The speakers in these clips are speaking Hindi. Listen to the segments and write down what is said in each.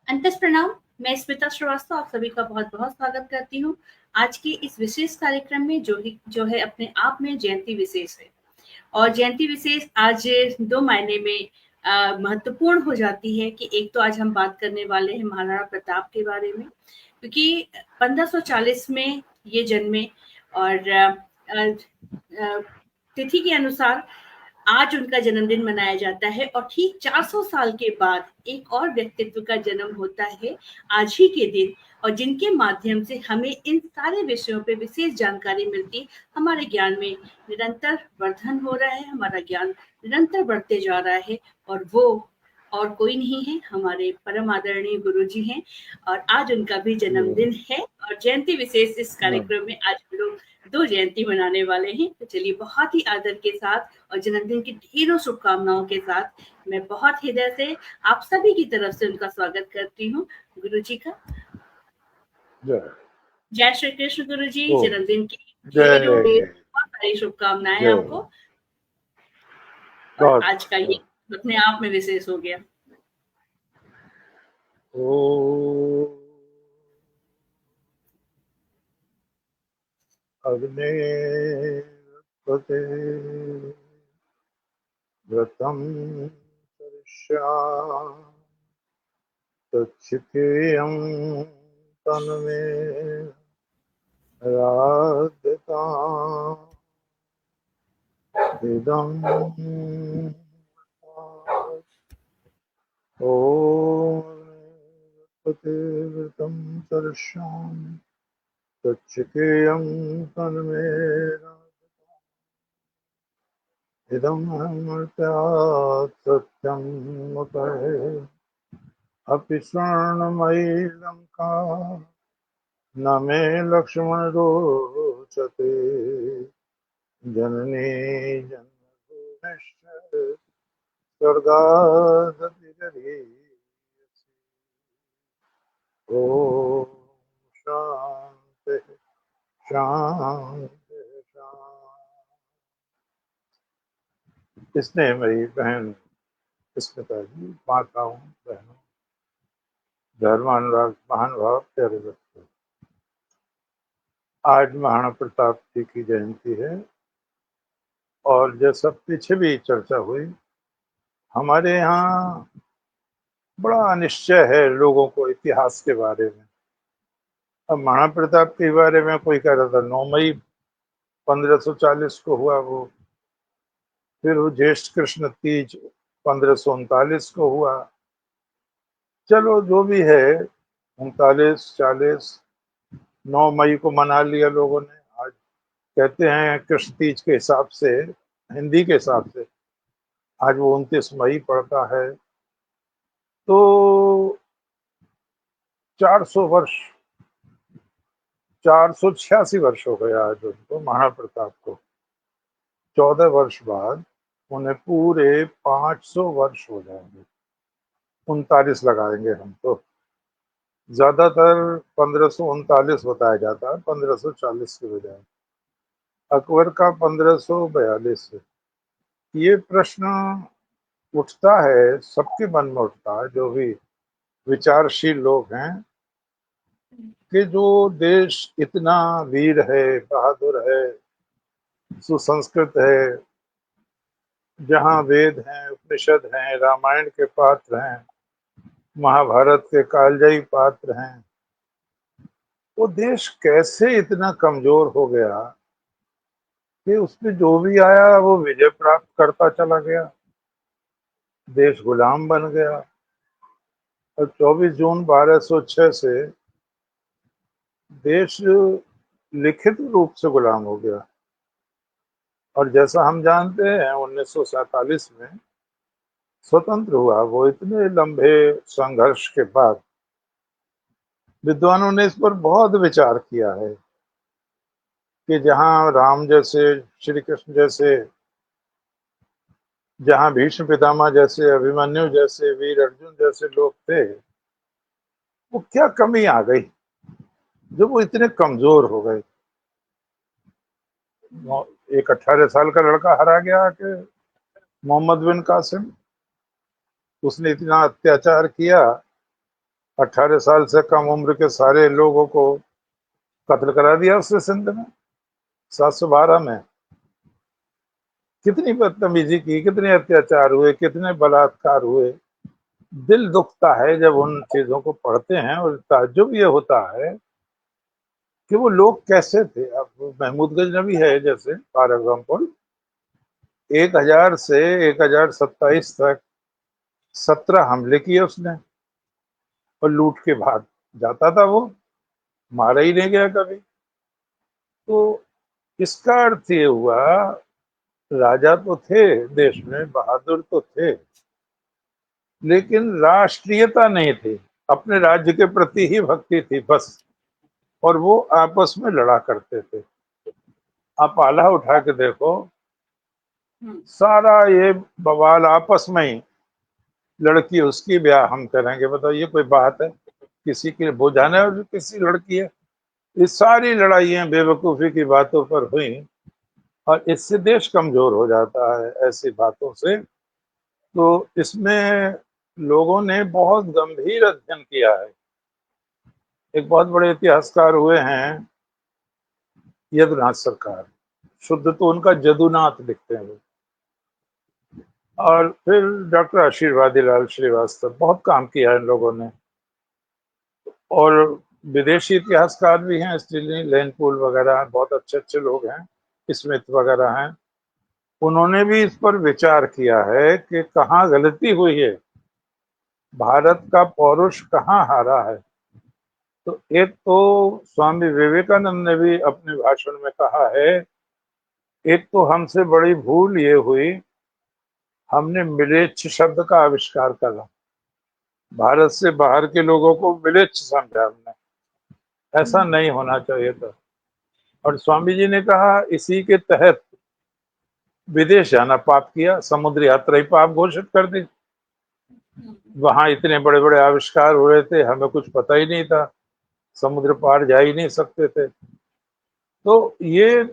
अंतस प्रणाम। मैं स्मिता श्रीवास्तव आप सभी का बहुत-बहुत स्वागत करती हूँ। आज के इस विशेष कार्यक्रम में जो है अपने आप में जयंती विशेष है और जयंती विशेष आज 2 मायने में महत्वपूर्ण हो जाती है कि एक तो आज हम बात करने वाले हैं महाराणा प्रताप के बारे में, क्योंकि 1540 में ये जन्मे और तिथि के अनुसार आज उनका जन्मदिन मनाया जाता है और ठीक 400 साल के बाद एक और व्यक्तित्व का जन्म होता है आज ही के दिन, और जिनके माध्यम से हमें इन सारे विषयों पे विशेष जानकारी मिलती, हमारे ज्ञान में निरंतर वर्धन हो रहा है, हमारा ज्ञान निरंतर बढ़ते जा रहा है। और वो और कोई नहीं है, हमारे परम आदरणीय गुरु जी हैं और आज उनका भी जन्मदिन है और जयंती विशेष इस कार्यक्रम में आज हम लोग 2 जयंती मनाने वाले हैं। तो चलिए बहुत ही आदर के साथ और जन्मदिन की ढेरों शुभकामनाओं के साथ मैं बहुत हृदय से आप सभी की तरफ से उनका स्वागत करती हूँ गुरु जी का। जय श्री कृष्ण गुरु जी, जन्मदिन की ढेरों बहुत सारी शुभकामनाएं आपको। और आज का ये अपने आप में विशेष हो गया। अग्ने पते व्रतम तच्छितेयं तन्मे राधता इदं ॐ पते व्रतं सर्षां तच्छितेयं तन्मे इदं अमर्त्यात् सत्यं मुपहे अपि स्वर्णमयी लङ्का न मे लक्ष्मण रोचते जननी जन्मभूमिश्च स्वर्गादपि गरीयसी। ॐ शान्ति शान्ति शान्ति। इसने मेरी बहन स्मिता जी, माताओं बहनों, धर्मानुराग महानुभाव प्यारे बच्चों, आज महाराणा प्रताप जी की जयंती है और जैसा पीछे भी चर्चा हुई, हमारे यहाँ बड़ा अनिश्चय है लोगों को इतिहास के बारे में। अब महाराणा प्रताप के बारे में कोई कह रहा था 9 मई 1540 को हुआ वो, फिर वो ज्येष्ठ कृष्ण तीज 1539 को हुआ। चलो जो भी है, 39, 40, 9 मई को मना लिया लोगों ने। आज कहते हैं कृष्ण तीज के हिसाब से, हिंदी के हिसाब से आज वो 29 मई पड़ता है। तो 486 वर्ष हो गया आज उनको, महाराणा प्रताप को। 14 वर्ष बाद उन्हें पूरे 500 वर्ष हो जाएंगे। 39 लगाएंगे हम तो, ज्यादातर 1539 बताया जाता है 1540 के बजाय। अकबर का 1542 है। ये प्रश्न उठता है, सबके मन में उठता है, जो भी विचारशील लोग हैं, कि जो देश इतना वीर है, बहादुर है, सुसंस्कृत है, जहाँ वेद हैं, उपनिषद हैं, रामायण के पात्र हैं, महाभारत के कालजयी पात्र हैं, वो देश कैसे इतना कमजोर हो गया कि उसमें जो भी आया वो विजय प्राप्त करता चला गया, देश गुलाम बन गया। और 24 जून 1206 से देश लिखित रूप से गुलाम हो गया। और जैसा हम जानते हैं 1947 में स्वतंत्र हुआ। वो इतने लंबे संघर्ष के बाद विद्वानों ने इस पर बहुत विचार किया है कि जहां राम जैसे, श्री कृष्ण जैसे, जहां भीष्म पितामह जैसे, अभिमन्यु जैसे, वीर अर्जुन जैसे लोग थे, वो क्या कमी आ गई जो वो इतने कमजोर हो गए। एक 18 साल का लड़का हरा गया कि मोहम्मद बिन कासिम, उसने इतना अत्याचार किया 18 साल से कम उम्र के सारे लोगों को कत्ल करा दिया उसने सिंध में 712 में। कितनी बदतमीजी की, कितने अत्याचार हुए, कितने बलात्कार हुए। दिल दुखता है जब उन चीजों को पढ़ते हैं, और ताज्जुब ये होता है कि वो लोग कैसे थे। अब महमूद गजनवी है जैसे फॉर एग्जाम्पल, 1000 से 1027 तक 17 हमले किए उसने, और लूट के भाग जाता था वो, मारा ही नहीं गया कभी। तो इसका अर्थ ये हुआ, राजा तो थे देश में, बहादुर तो थे, लेकिन राष्ट्रीयता नहीं थी, अपने राज्य के प्रति ही भक्ति थी बस। और वो आपस में लड़ा करते थे। आप आल्हा उठा के देखो, सारा ये बवाल आपस में ही, लड़की उसकी, ब्याह हम करेंगे। बताओ ये कोई बात है? किसी के बुझाने और किसी लड़की है। ये सारी लड़ाइयां बेवकूफी की बातों पर हुई, और इससे देश कमजोर हो जाता है ऐसी बातों से। तो इसमें लोगों ने बहुत गंभीर अध्ययन किया है। एक बहुत बड़े इतिहासकार हुए हैं यदुनाथ सरकार, शुद्ध तो उनका जदुनाथ लिखते हैं वो। और फिर डॉक्टर आशीर्वादी लाल श्रीवास्तव, बहुत काम किया है इन लोगों ने। और विदेशी इतिहासकार भी हैं, स्टीली लेनपूल वगैरह, बहुत अच्छे अच्छे लोग हैं, स्मिथ वगैरह हैं। उन्होंने भी इस पर विचार किया है कि कहाँ गलती हुई है, भारत का पौरुष कहाँ हारा है। तो एक तो स्वामी विवेकानंद ने भी अपने भाषण में कहा है, एक तो हमसे बड़ी भूल ये हुई, हमने मिलेच्छ शब्द का आविष्कार करा। भारत से बाहर के लोगों को मिलेच्छ समझा हमने, ऐसा नहीं होना चाहिए था। और स्वामी जी ने कहा इसी के तहत विदेश जाना पाप किया, समुद्र यात्रा ही पाप घोषित कर दी। वहां इतने बड़े बड़े आविष्कार हो रहे थे, हमें कुछ पता ही नहीं था, समुद्र पार जा ही नहीं सकते थे। तो ये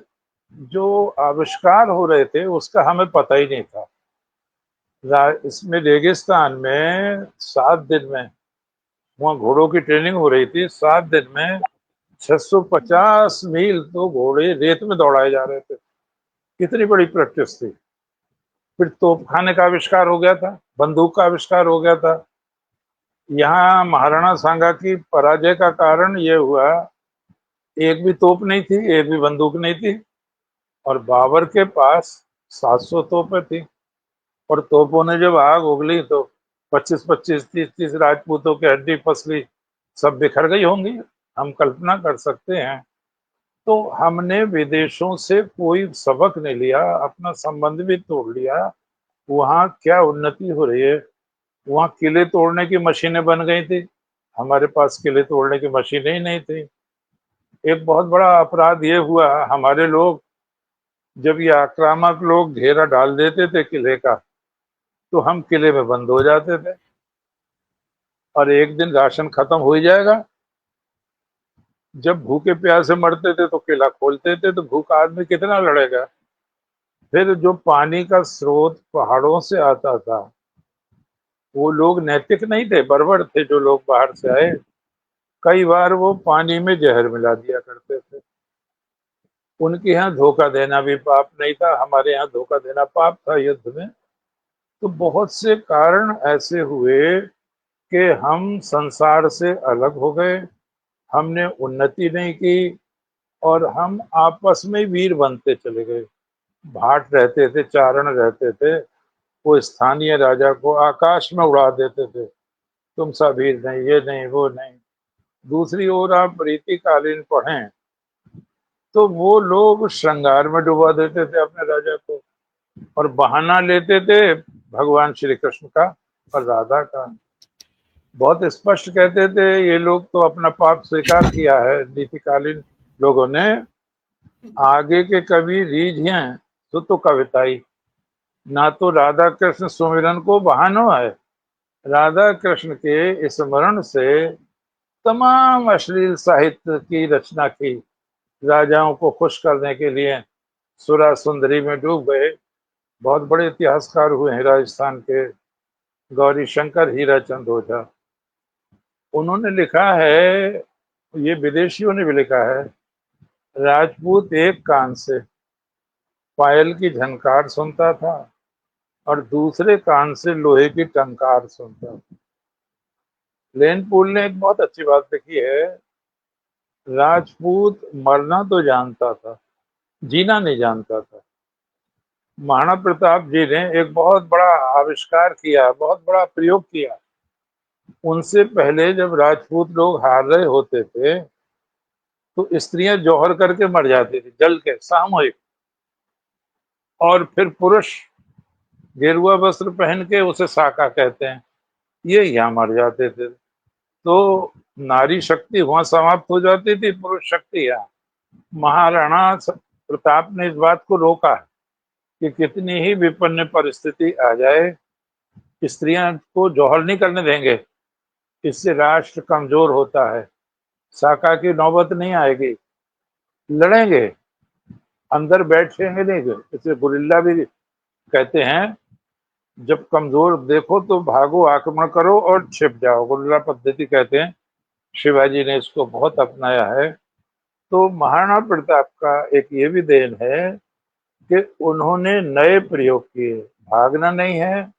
जो आविष्कार हो रहे थे उसका हमें पता ही नहीं था। इसमें रेगिस्तान में 7 दिन में, वहाँ घोड़ों की ट्रेनिंग हो रही थी, 7 दिन में 650 मील तो घोड़े रेत में दौड़ाए जा रहे थे। कितनी बड़ी प्रैक्टिस थी। फिर तोपखाने का आविष्कार हो गया था, बंदूक का आविष्कार हो गया था। यहाँ महाराणा सांगा की पराजय का कारण ये हुआ, एक भी तोप नहीं थी, एक भी बंदूक नहीं थी, और बाबर के पास 700 तोपें थी। और तोपों ने जब आग उगली तो 25-25, 30-30 राजपूतों की हड्डी पसली सब बिखर गई होंगी, हम कल्पना कर सकते हैं। तो हमने विदेशों से कोई सबक नहीं लिया, अपना संबंध भी तोड़ लिया। वहाँ क्या उन्नति हो रही है, वहाँ किले तोड़ने की मशीनें बन गई थी, हमारे पास किले तोड़ने की मशीनें ही नहीं थी। एक बहुत बड़ा अपराध ये हुआ, हमारे लोग जब ये आक्रामक लोग घेरा डाल देते थे किले का, तो हम किले में बंद हो जाते थे, और एक दिन राशन खत्म हो ही जाएगा। जब भूखे प्यासे मरते थे तो किला खोलते थे, तो भूखा आदमी कितना लड़ेगा। फिर जो पानी का स्रोत पहाड़ों से आता था, वो लोग नैतिक नहीं थे, बर्बर थे जो लोग बाहर से आए। कई बार वो पानी में जहर मिला दिया करते थे। उनके यहाँ धोखा देना भी पाप नहीं था, हमारे यहाँ धोखा देना पाप था युद्ध में। तो बहुत से कारण ऐसे हुए कि हम संसार से अलग हो गए, हमने उन्नति नहीं की, और हम आपस में वीर बनते चले गए। भाट रहते थे, चारण रहते थे, वो स्थानीय राजा को आकाश में उड़ा देते थे, तुम सा वीर नहीं, ये नहीं, वो नहीं। दूसरी ओर आप रीतिकालीन पढ़ें तो वो लोग श्रृंगार में डुबा देते थे अपने राजा को, और बहाना लेते थे भगवान श्री कृष्ण का और राधा का। बहुत स्पष्ट कहते थे ये लोग तो अपना पाप स्वीकार किया है नीतिकालीन लोगों ने। आगे के कवि रीझियां तो कविताई, ना तो राधा कृष्ण सुमिरन को बहाना है, राधा कृष्ण के स्मरण से तमाम अश्लील साहित्य की रचना की, राजाओं को खुश करने के लिए सुरा सुंदरी में डूब गए। बहुत बड़े इतिहासकार हुए हैं राजस्थान के, गौरी शंकर हीराचंद ओझा। उन्होंने लिखा है, ये विदेशियों ने भी लिखा है, राजपूत एक कान से पायल की झनकार सुनता था और दूसरे कान से लोहे की टंकार सुनता था। लेन पूल ने एक बहुत अच्छी बात लिखी है, राजपूत मरना तो जानता था, जीना नहीं जानता था। महाराणा प्रताप जी ने एक बहुत बड़ा आविष्कार किया, बहुत बड़ा प्रयोग किया। उनसे पहले जब राजपूत लोग हार रहे होते थे तो स्त्रियां जौहर करके मर जाती थी, जल के, सामूहिक। और फिर पुरुष गेरुआ वस्त्र पहन के, उसे साका कहते हैं, ये यहाँ मर जाते थे। तो नारी शक्ति वहां समाप्त हो जाती थी, पुरुष शक्ति यहाँ। महाराणा प्रताप ने इस बात को रोका है कि कितनी ही विपन्न परिस्थिति आ जाए, स्त्रियां को जौहर नहीं करने देंगे, इससे राष्ट्र कमजोर होता है, साका की नौबत नहीं आएगी, लड़ेंगे, अंदर बैठेंगे नहीं। इसे गुरिल्ला भी कहते हैं, जब कमजोर देखो तो भागो, आक्रमण करो और छिप जाओ, गुरिल्ला पद्धति कहते हैं। शिवाजी ने इसको बहुत अपनाया है। तो महाराणा प्रताप का एक ये भी देन है कि उन्होंने नए प्रयोग किए, भागना नहीं है,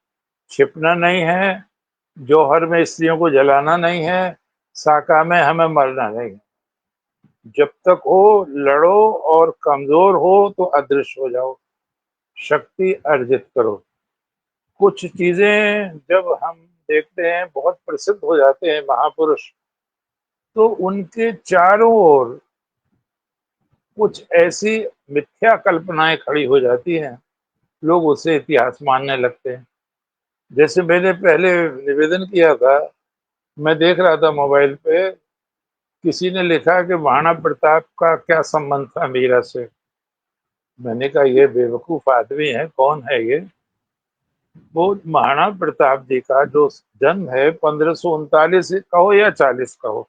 छिपना नहीं है, जौहर में स्त्रियों को जलाना नहीं है, साका में हमें मरना नहीं है। जब तक हो लड़ो, और कमजोर हो तो अदृश्य हो जाओ, शक्ति अर्जित करो। कुछ चीजें जब हम देखते हैं बहुत प्रसिद्ध हो जाते हैं महापुरुष, तो उनके चारों ओर कुछ ऐसी मिथ्या कल्पनाएं खड़ी हो जाती हैं, लोग उसे इतिहास मानने लगते हैं। जैसे मैंने पहले निवेदन किया था, मैं देख रहा था मोबाइल पे, किसी ने लिखा कि महाराणा प्रताप का क्या संबंध था मीरा से। मैंने कहा ये बेवकूफ आदमी है, कौन है ये? वो महाराणा प्रताप जी का जो जन्म है 1539 कहो या 40 कहो,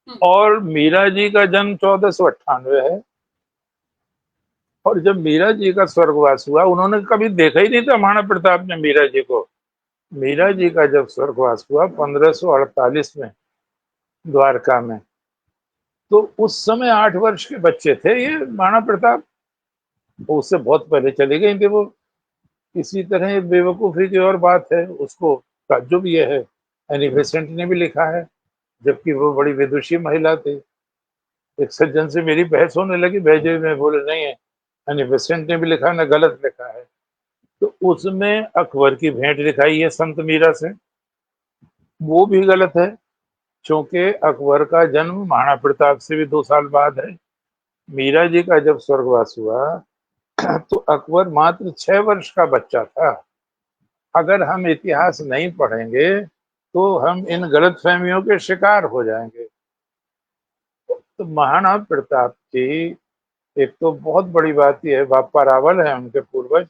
और मीरा जी का जन्म 1498 है। और जब मीरा जी का स्वर्गवास हुआ, उन्होंने कभी देखा ही नहीं था महाराणा प्रताप ने मीरा जी को। मीरा जी का जब स्वर्गवास हुआ 1548 में द्वारका में, तो उस समय 8 वर्ष के बच्चे थे ये महाराणा प्रताप। उससे बहुत पहले चले गए थे वो। इसी तरह एक बेवकूफी की और बात है, उसको ताज्जुब ये है, एनी बेसेंट ने भी लिखा है, जबकि वो बड़ी विदुषी महिला थी। एक सज्जन से मेरी बहस होने लगी, भेजे में बोले नहीं है, एनी बेसेंट ने भी लिखा ना, गलत लिखा है। तो उसमें अकबर की भेंट लिखाई है संत मीरा से, वो भी गलत है, क्योंकि अकबर का जन्म महाराणा प्रताप से भी 2 साल बाद है। मीरा जी का जब स्वर्गवास हुआ तो अकबर मात्र 6 वर्ष का बच्चा था। अगर हम इतिहास नहीं पढ़ेंगे तो हम इन गलतफहमियों के शिकार हो जाएंगे। तो महाराणा प्रताप की एक तो बहुत बड़ी बात यह है, बापा रावल है उनके पूर्वज,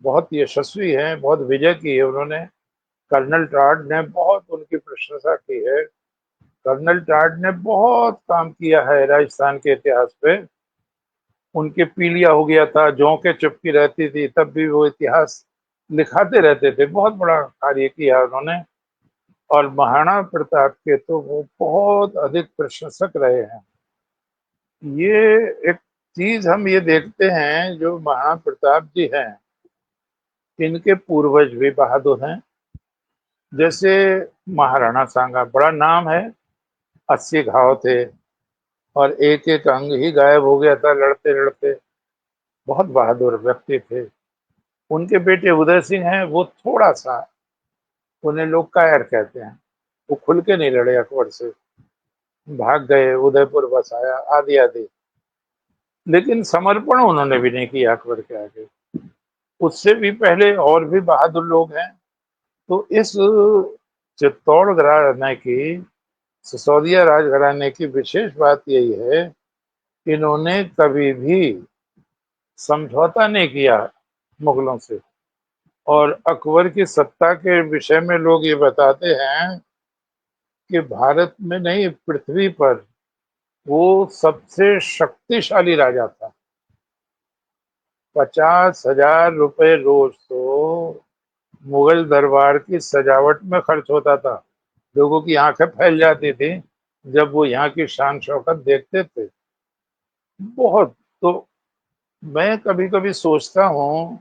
बहुत यशस्वी हैं, बहुत विजय की है उन्होंने। कर्नल टॉड ने बहुत उनकी प्रशंसा की है। कर्नल टॉड ने बहुत काम किया है राजस्थान के इतिहास पे। उनके पीलिया हो गया था, जौ के चुपकी रहती थी, तब भी वो इतिहास लिखाते रहते थे। बहुत बड़ा कार्य किया उन्होंने। और महाराणा प्रताप के तो वो बहुत अधिक प्रशंसक रहे हैं। ये एक चीज हम ये देखते हैं, जो महाराणा प्रताप जी हैं, इनके पूर्वज भी बहादुर हैं। जैसे महाराणा सांगा, बड़ा नाम है, 80 घाव थे और एक एक अंग ही गायब हो गया था लड़ते लड़ते। बहुत बहादुर व्यक्ति थे। उनके बेटे उदय सिंह हैं, वो थोड़ा सा, उन्हें लोग कायर कहते हैं, वो खुल के नहीं लड़े अकबर से, भाग गए, उदयपुर बसाया, आदि आदि। लेकिन समर्पण उन्होंने भी नहीं किया अकबर के आगे। उससे भी पहले और भी बहादुर लोग हैं। तो इस चित्तौड़ घराने की, सिसोदिया राजघराने की विशेष बात यही है, इन्होंने कभी भी समझौता नहीं किया मुगलों से। और अकबर की सत्ता के विषय में लोग ये बताते हैं कि भारत में नहीं, पृथ्वी पर वो सबसे शक्तिशाली राजा था। 50,000 रुपए रोज तो मुगल दरबार की सजावट में खर्च होता था। लोगों की आंखें फैल जाती थी जब वो यहाँ की शान शौकत देखते थे। बहुत। तो मैं कभी कभी सोचता हूँ,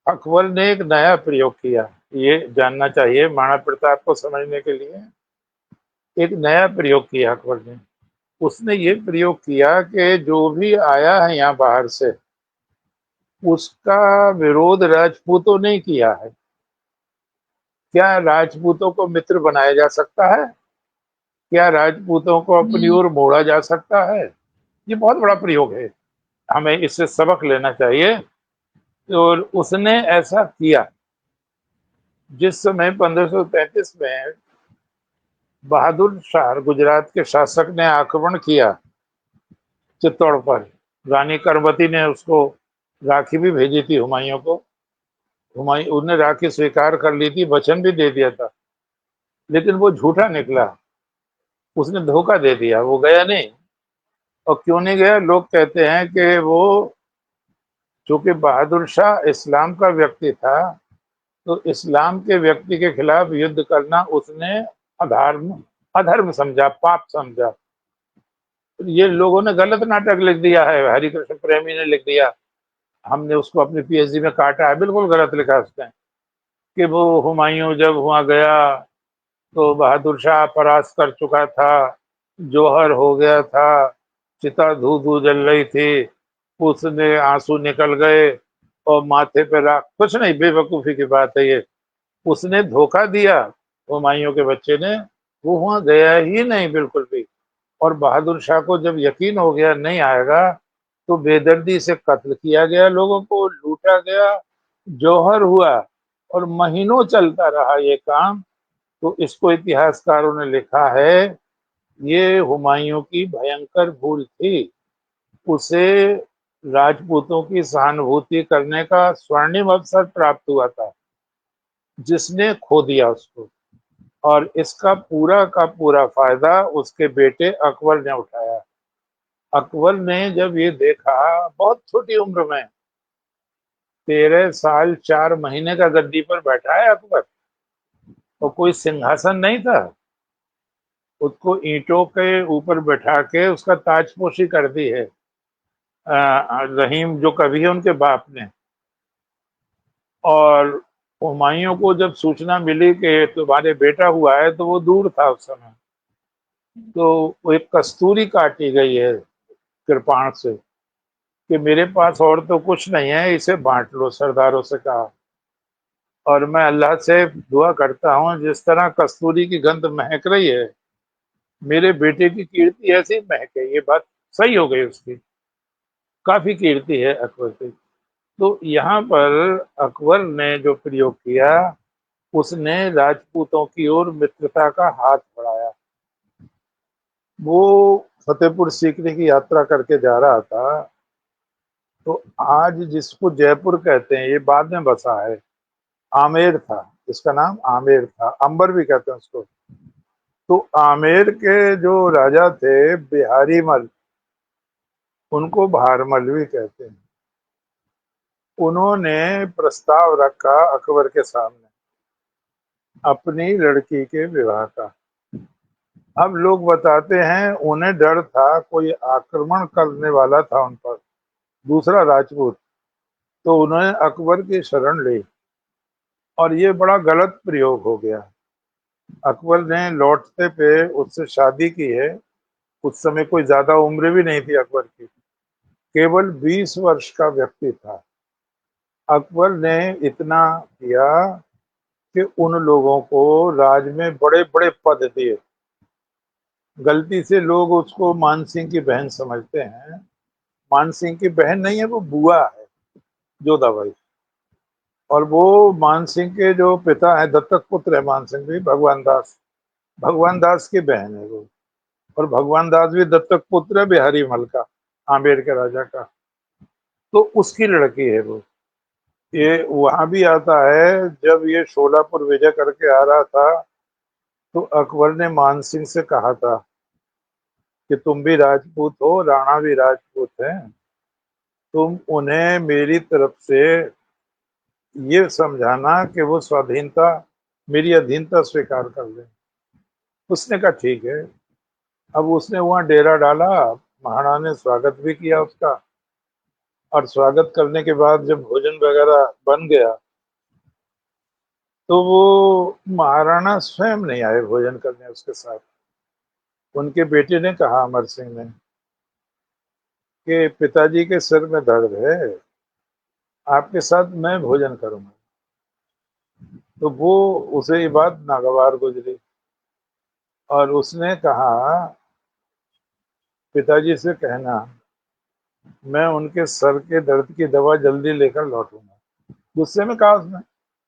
अकबर ने एक नया प्रयोग किया, ये जानना चाहिए महाराणा प्रताप को समझने के लिए। एक नया प्रयोग किया अकबर ने। उसने ये प्रयोग किया कि जो भी आया है यहाँ बाहर से, उसका विरोध राजपूतों ने किया है। क्या राजपूतों को मित्र बनाया जा सकता है? क्या राजपूतों को अपनी ओर मोड़ा जा सकता है? ये बहुत बड़ा प्रयोग है, हमें इससे सबक लेना चाहिए। और उसने ऐसा किया। जिस समय 1533 में बहादुर शाह गुजरात के शासक ने आक्रमण किया चित्तौड़ पर, रानी करमवती ने उसको राखी भी भेजी थी हुमायूं को। हुमायूं ने राखी स्वीकार कर ली थी, वचन भी दे दिया था, लेकिन वो झूठा निकला। उसने धोखा दे दिया, वो गया नहीं। और क्यों नहीं गया? लोग कहते हैं कि वो, चूंकि बहादुर शाह इस्लाम का व्यक्ति था, तो इस्लाम के व्यक्ति के खिलाफ युद्ध करना उसने अधर्म अधर्म समझा, पाप समझा। ये लोगों ने गलत नाटक लिख दिया है, हरिकृष्ण प्रेमी ने लिख दिया। हमने उसको अपनी पीएचडी में काटा है, बिल्कुल गलत लिखा उसने, कि वो हुमायूं जब वहां गया तो बहादुर शाह परास्त कर चुका था, जौहर हो गया था, चिता धू धू जल रही थी, उसने आंसू निकल गए और माथे पे राख। कुछ नहीं, बेवकूफी की बात है ये। उसने धोखा दिया हुमायूं के बच्चे ने। वो वहां गया ही नहीं बिल्कुल भी। और बहादुर शाह को जब यकीन हो गया नहीं आएगा, तो बेदर्दी से कत्ल किया गया, लोगों को लूटा गया, जौहर हुआ, और महीनों चलता रहा ये काम। तो इसको इतिहासकारों ने लिखा है, ये हुमायूं की भयंकर भूल थी। उसे राजपूतों की सहानुभूति करने का स्वर्णिम अवसर प्राप्त हुआ था, जिसने खो दिया उसको। और इसका पूरा का पूरा फायदा उसके बेटे अकबर ने उठाया। अकबर ने जब ये देखा, बहुत छोटी उम्र में, 13 साल 4 महीने का गद्दी पर बैठा है अकबर, और कोई सिंहासन नहीं था। उसको ईंटों के ऊपर बैठा के उसका ताजपोशी कर दी है रहीम जो कभी है उनके बाप ने। और हुमायूं को जब सूचना मिली कि तुम्हारे बेटा हुआ है, तो वो दूर था उस समय। तो वो एक कस्तूरी काटी गई है कृपाण से, कि मेरे पास और तो कुछ नहीं है, इसे बांट लो, सरदारों से कहा। और मैं अल्लाह से दुआ करता हूँ, जिस तरह कस्तूरी की गंध महक रही है, मेरे बेटे की कीर्ति ऐसी महके। ये बात सही हो गई उसकी, काफी कीर्ति है अकबर की। तो यहाँ पर अकबर ने जो प्रयोग किया, उसने राजपूतों की ओर मित्रता का हाथ बढ़ाया। वो फतेहपुर सीकरी की यात्रा करके जा रहा था, तो आज जिसको जयपुर कहते हैं, ये बाद में बसा है, आमेर था, इसका नाम आमेर था, अंबर भी कहते हैं उसको। तो आमेर के जो राजा थे बिहारी मल, उनको भारमल भी कहते हैं। उन्होंने प्रस्ताव रखा अकबर के सामने अपनी लड़की के विवाह का। अब लोग बताते हैं उन्हें डर था, कोई आक्रमण करने वाला था उन पर, दूसरा राजपूत। तो उन्होंने अकबर की शरण ली, और ये बड़ा गलत प्रयोग हो गया। अकबर ने लौटते पे उससे शादी की है। उस समय कोई ज्यादा उम्र भी नहीं थी अकबर की, केवल 20 वर्ष का व्यक्ति था। अकबर ने इतना किया कि उन लोगों को राज में बड़े बड़े पद दिए। गलती से लोग उसको मान सिंह की बहन समझते हैं। मान सिंह की बहन नहीं है, वो बुआ है, जोधाबाई। और वो मान सिंह के जो पिता है, दत्तक पुत्र है मान सिंह भी, भगवान दास की बहन है वो। और भगवान दास भी दत्तक पुत्र है बिहारी मल का, आमेर के राजा का। तो उसकी लड़की है वो। ये वहां भी आता है, जब ये शोलापुर विजय करके आ रहा था, तो अकबर ने मान सिंह से कहा था कि तुम भी राजपूत हो, राणा भी राजपूत हैं, तुम उन्हें मेरी तरफ से ये समझाना कि वो स्वाधीनता मेरी अधीनता स्वीकार कर ले। उसने कहा ठीक है। अब उसने वहां डेरा डाला, महाराणा ने स्वागत भी किया उसका, और स्वागत करने के बाद जब भोजन वगैरह बन गया तो वो महाराणा स्वयं नहीं आए भोजन करने उसके साथ। उनके बेटे ने कहा, अमर सिंह ने, कि पिताजी के सिर में दर्द है, आपके साथ मैं भोजन करूंगा। तो वो, उसे ये बात नागवार गुजरी और उसने कहा, पिताजी से कहना मैं उनके सर के दर्द की दवा जल्दी लेकर लौटूंगा। गुस्से में कहा उसने,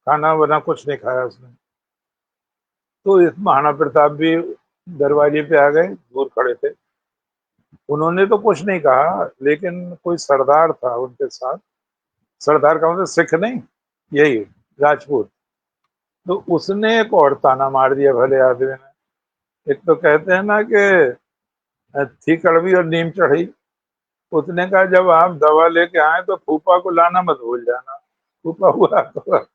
खाना वाना कुछ नहीं खाया उसने। तो इस महाराणा प्रताप भी दरवाजे पे आ गए, दूर खड़े थे। उन्होंने तो कुछ नहीं कहा, लेकिन कोई सरदार था उनके साथ। सरदार का मतलब सिख नहीं, यही राजपूत। तो उसने एक और ताना मार दिया भले आदमी ने। एक तो कहते हैं ना कि थी कड़वी और नीम चढ़ी। उसने कहा जब आप दवा लेके आए तो फूफा को लाना मत भूल जाना, फूफा हुआ तो।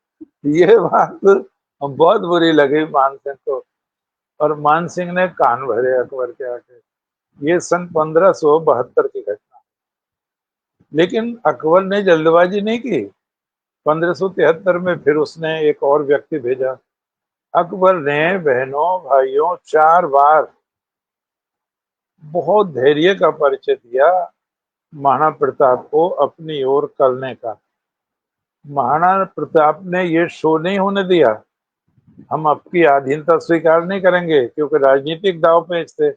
ये बात बहुत बुरी लगी मान सिंह को, और मान सिंह ने कान भरे अकबर के आके। ये सन 1572 की घटना। लेकिन अकबर ने जल्दबाजी नहीं की। 1573 में फिर उसने एक और व्यक्ति भेजा। अकबर ने बहनों भाइयों 4 बार बहुत धैर्य का परिचय दिया महाराणा प्रताप को अपनी ओर करने का। महाराणा प्रताप ने ये शो नहीं होने दिया, हम आपकी अधीनता स्वीकार नहीं करेंगे, क्योंकि राजनीतिक दाव पेच थे।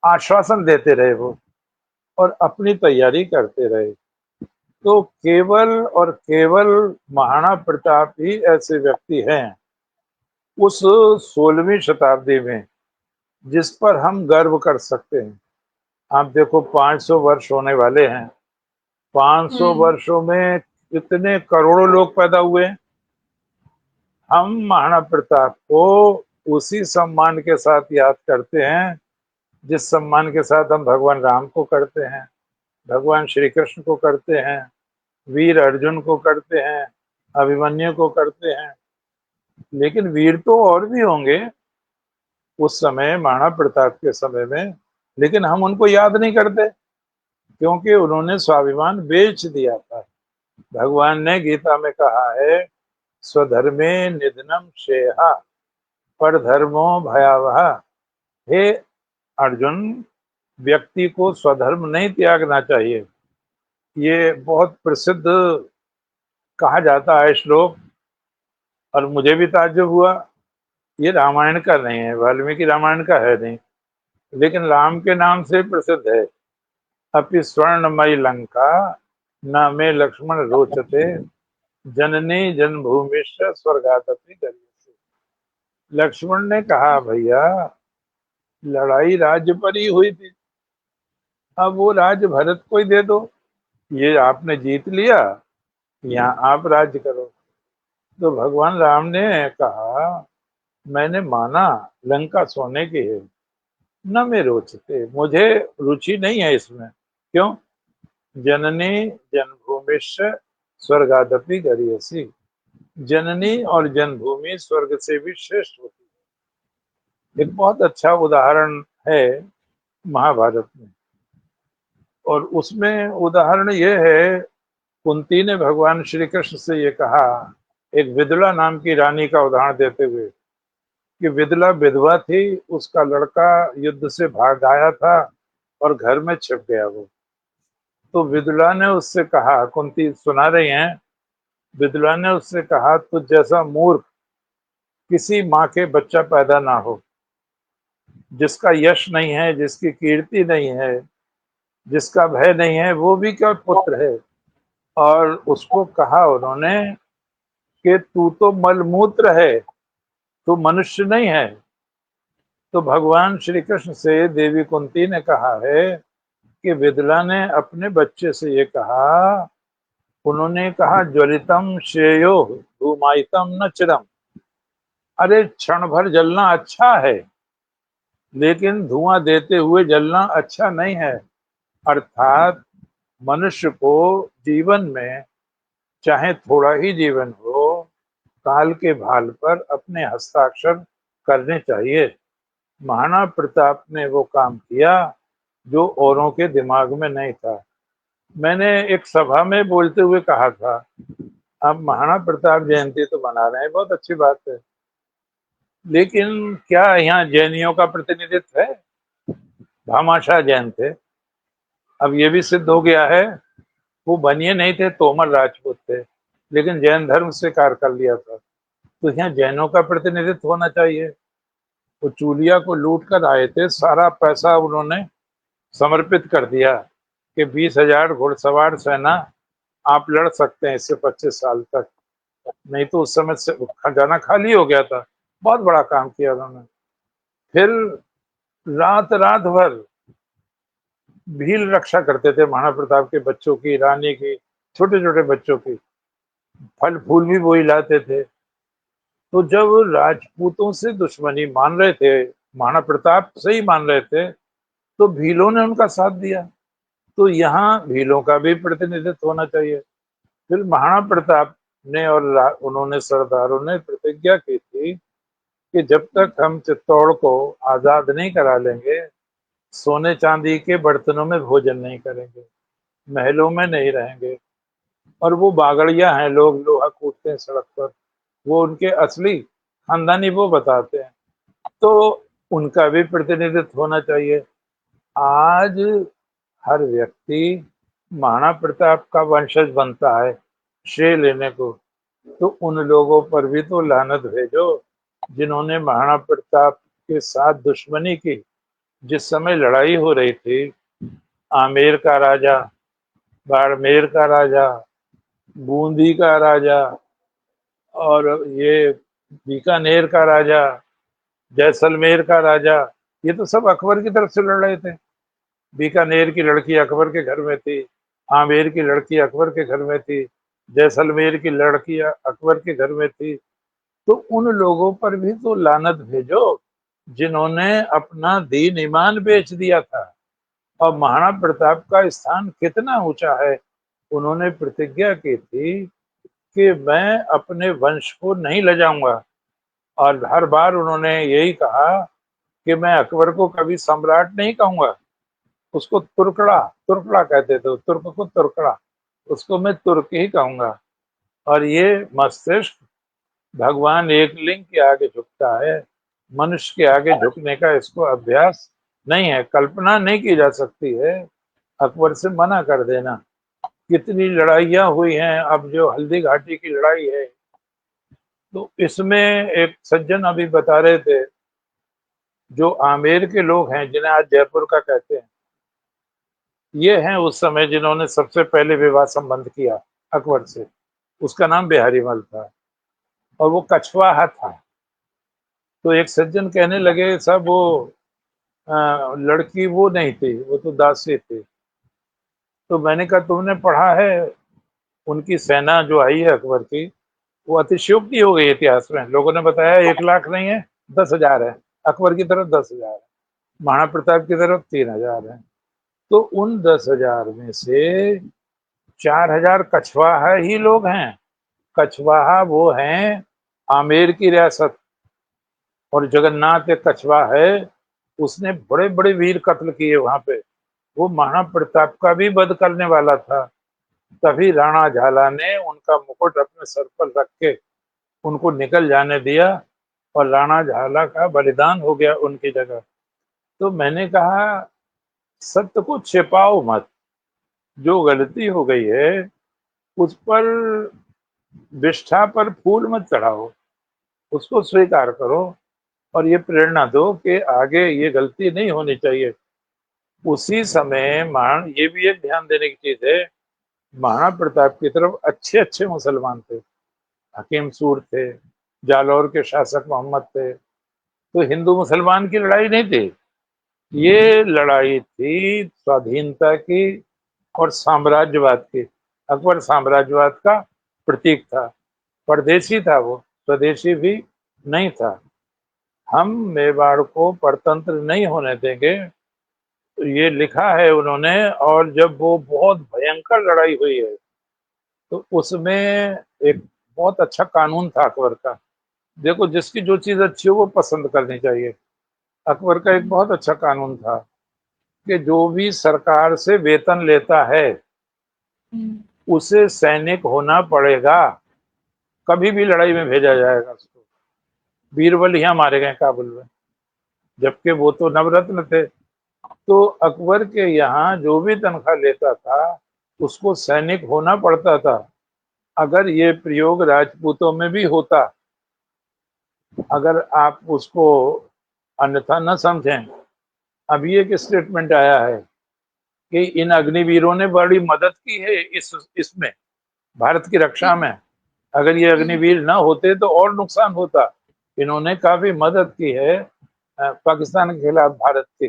आश्वासन देते रहे वो, और अपनी तैयारी करते रहे। तो केवल और केवल महाराणा प्रताप ही ऐसे व्यक्ति हैं उस 16वीं शताब्दी में जिस पर हम गर्व कर सकते हैं। आप देखो 500 वर्ष होने वाले हैं। 500 वर्षों में कितने करोड़ों लोग पैदा हुए। हम महाराणा प्रताप को उसी सम्मान के साथ याद करते हैं जिस सम्मान के साथ हम भगवान राम को करते हैं, भगवान श्री कृष्ण को करते हैं, वीर अर्जुन को करते हैं, अभिमन्यु को करते हैं। लेकिन वीर तो और भी होंगे उस समय, महाराणा प्रताप के समय में, लेकिन हम उनको याद नहीं करते क्योंकि उन्होंने स्वाभिमान बेच दिया था। भगवान ने गीता में कहा है, स्वधर्मे निधनम श्रेयः पर धर्मो भयावह। हे अर्जुन, व्यक्ति को स्वधर्म नहीं त्यागना चाहिए। ये बहुत प्रसिद्ध कहा जाता है श्लोक, और मुझे भी ताज्जुब हुआ। ये रामायण का नहीं है, वाल्मीकि रामायण का है नहीं, लेकिन राम के नाम से प्रसिद्ध है। अपि स्वर्णमयी लंका न मे लक्ष्मण रोचते, जननी जन्मभूमिश्च स्वर्गादपि गरीयसी। लक्ष्मण ने कहा, भैया लड़ाई राज्य पर ही हुई थी, अब वो राज्य भरत को ही दे दो। ये आपने जीत लिया, यहाँ आप राज्य करो। तो भगवान राम ने कहा, मैंने माना लंका सोने की है, न में रोचते, मुझे रुचि नहीं है इसमें। क्यों? जननी जन्मभूमिश्च स्वर्गादपि गरीयसी। जननी और जन्मभूमि स्वर्ग से भी श्रेष्ठ होती है। एक बहुत अच्छा उदाहरण है महाभारत में, और उसमें उदाहरण ये है, कुंती ने भगवान श्री कृष्ण से ये कहा, एक विदुला नाम की रानी का उदाहरण देते हुए, कि विदुला विधवा थी, उसका लड़का युद्ध से भाग आया था और घर में छिप गया वो। तो विदुला ने उससे कहा, कुंती सुना रही हैं, विदुला ने उससे कहा, तुझ जैसा मूर्ख किसी माँ के बच्चा पैदा ना हो, जिसका यश नहीं है, जिसकी कीर्ति नहीं है, जिसका भय नहीं है, वो भी क्या पुत्र है। और उसको कहा उन्होंने कि तू तो मलमूत्र है, तू मनुष्य नहीं है। तो भगवान श्री कृष्ण से देवी कुंती ने कहा है कि विदुला ने अपने बच्चे से ये कहा, उन्होंने कहा, ज्वलितम श्रेयो धूमायितम न चिरम। अरे क्षण भर जलना अच्छा है, लेकिन धुआं देते हुए जलना अच्छा नहीं है। अर्थात मनुष्य को जीवन में चाहे थोड़ा ही जीवन हो, काल के भाल पर अपने हस्ताक्षर करने चाहिए। महाराणा प्रताप ने वो काम किया जो औरों के दिमाग में नहीं था। मैंने एक सभा में बोलते हुए कहा था, अब महाराणा प्रताप जयंती तो मना रहे हैं, बहुत अच्छी बात है, लेकिन क्या यहाँ जैनियों का प्रतिनिधित्व है? भामाशाह जैन थे, अब ये भी सिद्ध हो गया है, वो बनिए नहीं थे, तोमर राजपूत थे, लेकिन जैन धर्म स्वीकार कर लिया था। तो यहाँ जैनों का प्रतिनिधित्व होना चाहिए। वो चूलिया को लूट कर आए थे, सारा पैसा उन्होंने समर्पित कर दिया कि 20,000 घुड़सवार सेना आप लड़ सकते हैं इससे 25 साल तक, नहीं तो उस समय से खजाना खाली हो गया था। बहुत बड़ा काम किया उन्होंने। फिर रात रात भर भील रक्षा करते थे महाराणा प्रताप के बच्चों की, रानी की, छोटे छोटे बच्चों की, फल फूल भी वही लाते थे। तो जब राजपूतों से दुश्मनी मान रहे थे, महाराणा प्रताप से ही मान रहे थे, तो भीलों ने उनका साथ दिया। तो यहाँ भीलों का भी प्रतिनिधित्व होना चाहिए। फिर महाराणा प्रताप ने और उन्होंने सरदारों ने प्रतिज्ञा की थी कि जब तक हम चित्तौड़ को आजाद नहीं करा लेंगे, सोने चांदी के बर्तनों में भोजन नहीं करेंगे, महलों में नहीं रहेंगे। और वो बागड़िया हैं, लोग लोहा कूटते हैं सड़क पर, वो उनके असली खानदानी वो बताते हैं। तो उनका भी प्रतिनिधित्व होना चाहिए। आज हर व्यक्ति महाराणा प्रताप का वंशज बनता है श्रेय लेने को, तो उन लोगों पर भी तो लानत भेजो जिन्होंने महाराणा प्रताप के साथ दुश्मनी की। जिस समय लड़ाई हो रही थी, आमेर का राजा, बाड़मेर का राजा, बूंदी का राजा, और ये बीकानेर का राजा, जैसलमेर का राजा, ये तो सब अकबर की तरफ से लड़ रहे थे। बीकानेर की लड़की अकबर के घर में थी, आमेर की लड़की अकबर के घर में थी, जैसलमेर की लड़की अकबर के घर में थी। तो उन लोगों पर भी तो लानत भेजो जिन्होंने अपना दीन ईमान बेच दिया था। और महाराणा प्रताप का स्थान कितना ऊंचा है। उन्होंने प्रतिज्ञा की थी कि मैं अपने वंश को नहीं ले जाऊंगा, और हर बार उन्होंने यही कहा कि मैं अकबर को कभी सम्राट नहीं कहूंगा, उसको तुर्कड़ा तुर्कड़ा कहते थे, तुर्क को तुर्कड़ा, उसको मैं तुर्क ही कहूंगा। और ये मस्तिष्क भगवान एक लिंग के आगे झुकता है, मनुष्य के आगे झुकने का इसको अभ्यास नहीं है, कल्पना नहीं की जा सकती है। अकबर से मना कर देना। कितनी लड़ाइयां हुई हैं, अब जो हल्दी घाटी की लड़ाई है, तो इसमें एक सज्जन अभी बता रहे थे, जो आमेर के लोग हैं जिन्हें आज जयपुर का कहते हैं, ये हैं उस समय जिन्होंने सबसे पहले विवाह संबंध किया अकबर से। उसका नाम बिहारी मल था और वो कछवाहा था। तो एक सज्जन कहने लगे, सब वो लड़की वो नहीं थी, वो तो दासी थी। तो मैंने कहा तुमने पढ़ा है, उनकी सेना जो आई है अकबर की, वो अतिशयोक्ति हो गई इतिहास में। लोगों ने बताया 1 लाख नहीं है, 10,000 है। अकबर की तरफ 10,000 है, महाराणा प्रताप की तरफ 3,000 है। तो उन 10,000 में से 4,000 कछवाहा ही लोग हैं। कछवाहा वो हैं आमेर की रियासत, और जगन्नाथ एक कछवा है, उसने बड़े बड़े वीर कत्ल किए वहां पे। वो महाराणा प्रताप का भी वध करने वाला था। तभी राणा झाला ने उनका मुकुट अपने सर पर रख के उनको निकल जाने दिया, और राणा झाला का बलिदान हो गया उनकी जगह। तो मैंने कहा, सत्य को छिपाओ मत, जो गलती हो गई है उस पर विष्ठा पर फूल मत चढ़ाओ, उसको स्वीकार करो और ये प्रेरणा दो कि आगे ये गलती नहीं होनी चाहिए। उसी समय महाराणा, ये भी एक ध्यान देने की चीज है, महाराणा प्रताप की तरफ अच्छे अच्छे मुसलमान थे, हकीम सूर थे, जालौर के शासक मोहम्मद थे। तो हिंदू मुसलमान की लड़ाई नहीं थी, ये लड़ाई थी स्वाधीनता की और साम्राज्यवाद की। अकबर साम्राज्यवाद का प्रतीक था, परदेशी था वो, स्वदेशी भी नहीं था। हम मेवाड़ को परतंत्र नहीं होने देंगे, तो ये लिखा है उन्होंने। और जब वो बहुत भयंकर लड़ाई हुई है, तो उसमें एक बहुत अच्छा कानून था अकबर का। देखो, जिसकी जो चीज अच्छी हो वो पसंद करनी चाहिए। अकबर का एक बहुत अच्छा कानून था कि जो भी सरकार से वेतन लेता है उसे सैनिक होना पड़ेगा, कभी भी लड़ाई में भेजा जाएगा उसको। बीरबल यहाँ मारे गए काबुल में, जबकि वो तो नवरत्न थे। तो अकबर के यहाँ जो भी तनख्वाह लेता था उसको सैनिक होना पड़ता था। अगर ये प्रयोग राजपूतों में भी होता, अगर आप उसको अन्यथा न समझें, अभी एक स्टेटमेंट आया है कि इन अग्निवीरों ने बड़ी मदद की है इसमें, भारत की रक्षा में। अगर ये अग्निवीर न होते तो और नुकसान होता। इन्होंने काफी मदद की है पाकिस्तान के खिलाफ भारत के।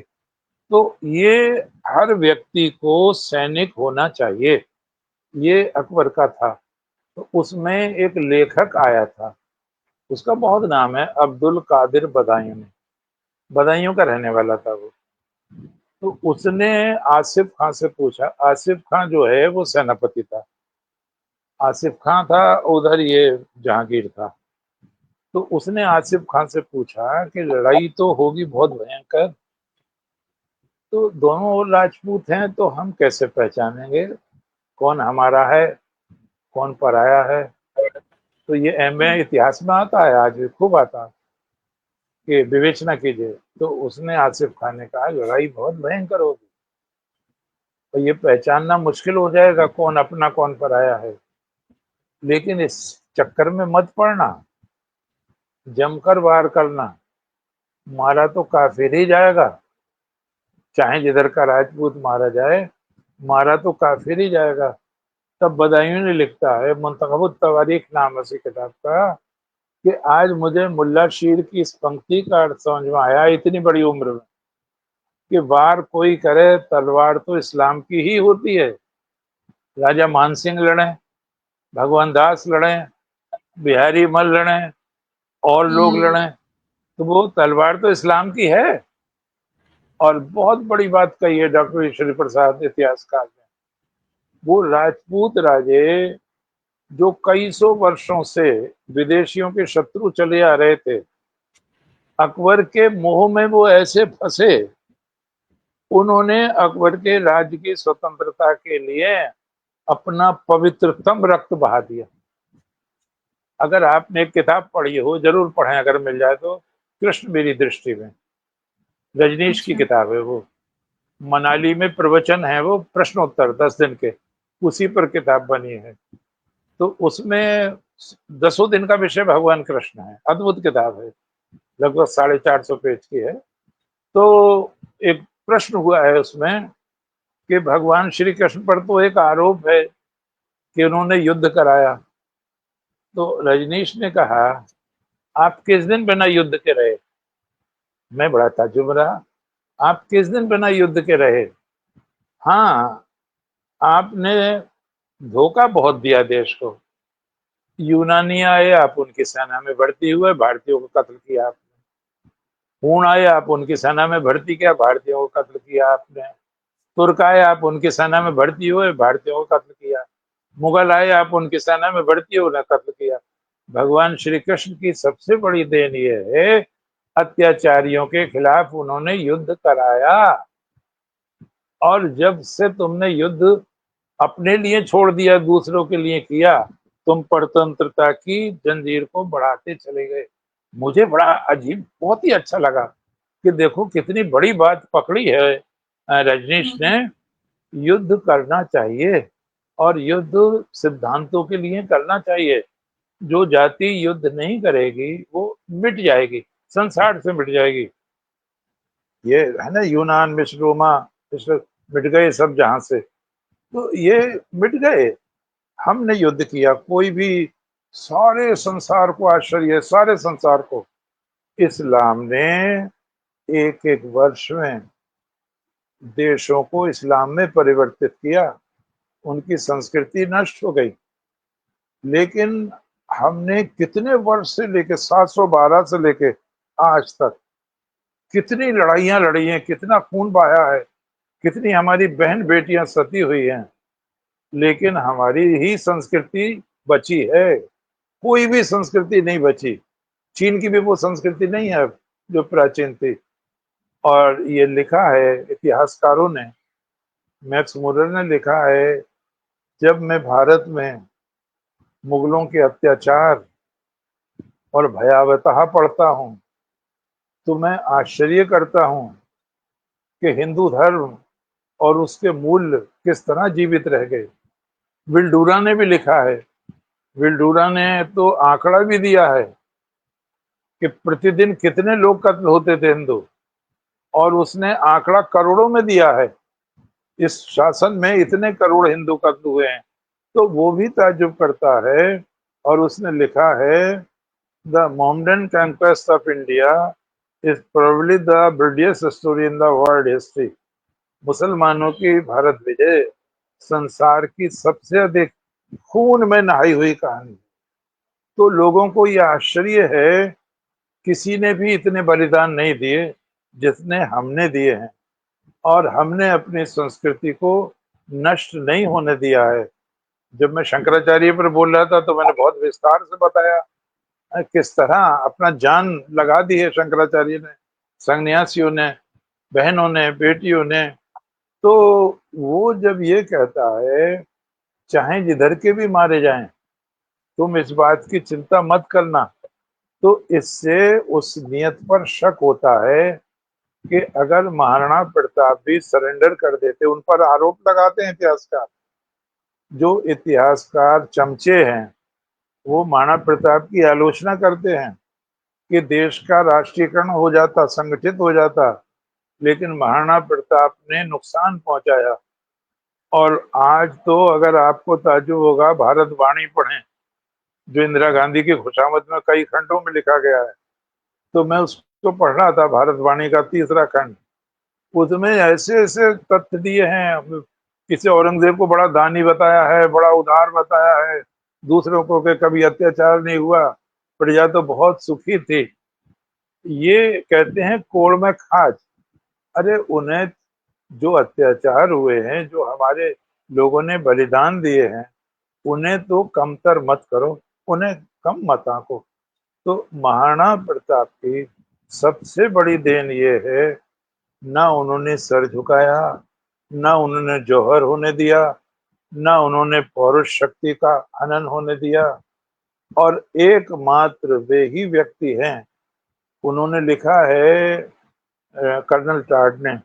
तो ये हर व्यक्ति को सैनिक होना चाहिए, ये अकबर का था। तो उसमें एक लेखक आया था, उसका बहुत नाम है, अब्दुल कादिर बदायूं। बदायूं का रहने वाला था वो। तो उसने आसिफ खां से पूछा, आसिफ खां जो है वो सेनापति था, आसिफ खां था उधर, ये जहांगीर था। तो उसने आसिफ खान से पूछा कि लड़ाई तो होगी बहुत भयंकर, तो दोनों राजपूत हैं, तो हम कैसे पहचानेंगे कौन हमारा है कौन पराया है? तो ये एमए इतिहास में आता है, आज भी खूब आता है कि विवेचना कीजिए। तो उसने आसिफ खान ने कहा लड़ाई बहुत भयंकर होगी, तो ये पहचानना मुश्किल हो जाएगा कौन अपना कौन पराया है। लेकिन इस चक्कर में मत पड़ना, जमकर वार करना, मारा तो काफिर ही जाएगा। चाहे जिधर का राजपूत मारा जाए, मारा तो काफिर ही जाएगा। तब बदायूं ने लिखता है, मुंतखबुत तवारीख नाम है किताब का, कि आज मुझे मुल्ला शीर की इस पंक्ति का अर्थ समझ में आया इतनी बड़ी उम्र में, कि वार कोई करे तलवार तो इस्लाम की ही होती है। राजा मानसिंह लड़े, भगवान दास लड़े, बिहारी मल लड़े, और लोग लड़े, तो वो तलवार तो इस्लाम की है। और बहुत बड़ी बात कही है डॉक्टर ईश्वरी प्रसाद इतिहासकार ने। वो राजपूत राजे जो कई सौ वर्षों से विदेशियों के शत्रु चले आ रहे थे, अकबर के मोह में वो ऐसे फंसे, उन्होंने अकबर के राज्य की स्वतंत्रता के लिए अपना पवित्रतम रक्त बहा दिया। अगर आपने एक किताब पढ़ी हो, जरूर पढ़ें अगर मिल जाए तो, कृष्ण मेरी दृष्टि में, रजनीश की किताब है वो। मनाली में प्रवचन है वो, प्रश्नोत्तर 10 दिन के, उसी पर किताब बनी है। तो उसमें 10 दिन का विषय भगवान कृष्ण है, अद्भुत किताब है, लगभग 450 पेज की है। तो एक प्रश्न हुआ है उसमें कि भगवान श्री कृष्ण पर तो एक आरोप है कि उन्होंने युद्ध कराया। तो रजनीश ने कहा आप किस दिन बिना युद्ध के रहे? मैं बड़ा ताज्जुब रहा, आप किस दिन बिना युद्ध के रहे? हाँ, आपने धोखा बहुत दिया देश को। यूनानी आए, आप उनकी सेना में भर्ती हुए, भारतीयों को कत्ल किया आपने। हूण आए, आप उनकी सेना में भर्ती किया, भारतीयों को कत्ल किया आपने। तुर्क आए, आप उनकी सेना में भर्ती हुए, भारतीयों को कत्ल किया। मुगल आए, आप उनकी सेना में भर्ती हुए, उन्हें कत्ल किया। भगवान श्री कृष्ण की सबसे बड़ी देन ये है, अत्याचारियों के खिलाफ उन्होंने युद्ध कराया। और जब से तुमने युद्ध अपने लिए छोड़ दिया, दूसरों के लिए किया, तुम परतंत्रता की जंजीर को बढ़ाते चले गए। मुझे बड़ा अजीब, बहुत ही अच्छा लगा कि देखो कितनी बड़ी बात पकड़ी है रजनीश ने। युद्ध करना चाहिए, और युद्ध सिद्धांतों के लिए करना चाहिए। जो जाति युद्ध नहीं करेगी वो मिट जाएगी, संसार से मिट जाएगी। ये है ना, यूनान, मिस्र, रोमा, मिस्र मिट गए सब जहां से, तो ये मिट गए। हमने युद्ध किया, कोई भी, सारे संसार को आश्चर्य है, सारे संसार को। इस्लाम ने एक एक वर्ष में देशों को इस्लाम में परिवर्तित किया, उनकी संस्कृति नष्ट हो गई। लेकिन हमने कितने वर्ष से लेके 712 से लेके आज तक कितनी लड़ाइयां लड़ी हैं, कितना खून बहाया है, कितनी हमारी बहन बेटियां सती हुई हैं, लेकिन हमारी ही संस्कृति बची है। कोई भी संस्कृति नहीं बची। चीन की भी वो संस्कृति नहीं है जो प्राचीन थी। और ये लिखा है इतिहासकारों ने, मैक्स मुलर ने लिखा है, जब मैं भारत में मुगलों के अत्याचार और भयावह पढ़ता हूँ तो मैं आश्चर्य करता हूँ कि हिंदू धर्म और उसके मूल्य किस तरह जीवित रह गए। विल्डूरा ने भी लिखा है, विल्डूरा ने तो आंकड़ा भी दिया है कि प्रतिदिन कितने लोग कत्ल होते थे हिंदू, और उसने आंकड़ा करोड़ों में दिया है। इस शासन में इतने करोड़ हिंदू कत्ल हुए हैं, तो वो भी ताज्जुब करता है। और उसने लिखा है, the Mohammedan conquest of India is probably the bloodiest story in the world history. मुसलमानों की भारत विजय संसार की सबसे अधिक खून में नहाई हुई कहानी। तो लोगों को यह आश्चर्य है, किसी ने भी इतने बलिदान नहीं दिए जितने हमने दिए हैं, और हमने अपनी संस्कृति को नष्ट नहीं होने दिया है। जब मैं शंकराचार्य पर बोल रहा था तो मैंने बहुत विस्तार से बताया किस तरह अपना जान लगा दी है शंकराचार्य ने, सन्यासियों ने, बहनों ने, बेटियों ने। तो वो जब ये कहता है, चाहे जिधर के भी मारे जाएं, तुम इस बात की चिंता मत करना, तो इससे उस नियत पर शक होता है कि अगर महाराणा प्रताप भी सरेंडर कर देते, उन पर आरोप लगाते हैं इतिहासकार, जो इतिहासकार चमचे हैं, वो महाराणा प्रताप की आलोचना करते हैं कि देश का राष्ट्रीयकरण हो जाता, संगठित हो जाता, लेकिन महाराणा प्रताप ने नुकसान पहुंचाया। और आज तो अगर आपको ताज्जुब होगा, भारत वाणी पढ़ें, जो इंदिरा गांधी की खुशामद में कई खंडों में लिखा गया है, तो मैं उसको पढ़ रहा था, भारत वाणी का तीसरा खंड। उसमें ऐसे ऐसे तथ्य दिए हैं, किसी औरंगजेब को बड़ा दानी बताया है, बड़ा उदार बताया है, दूसरों को के कभी अत्याचार नहीं हुआ, प्रजा तो बहुत सुखी थी। ये कहते हैं कोड़ में खाज। अरे उन्हें जो अत्याचार हुए हैं, जो हमारे लोगों ने बलिदान दिए हैं, उन्हें तो कमतर मत करो, उन्हें कम मत आंको। तो महाराणा प्रताप की सबसे बड़ी देन ये है, ना उन्होंने सर झुकाया, ना उन्होंने जौहर होने दिया, ना उन्होंने पौरुष शक्ति का हनन होने दिया। और एकमात्र वे ही व्यक्ति हैं, उन्होंने लिखा है कर्नल टाड ने,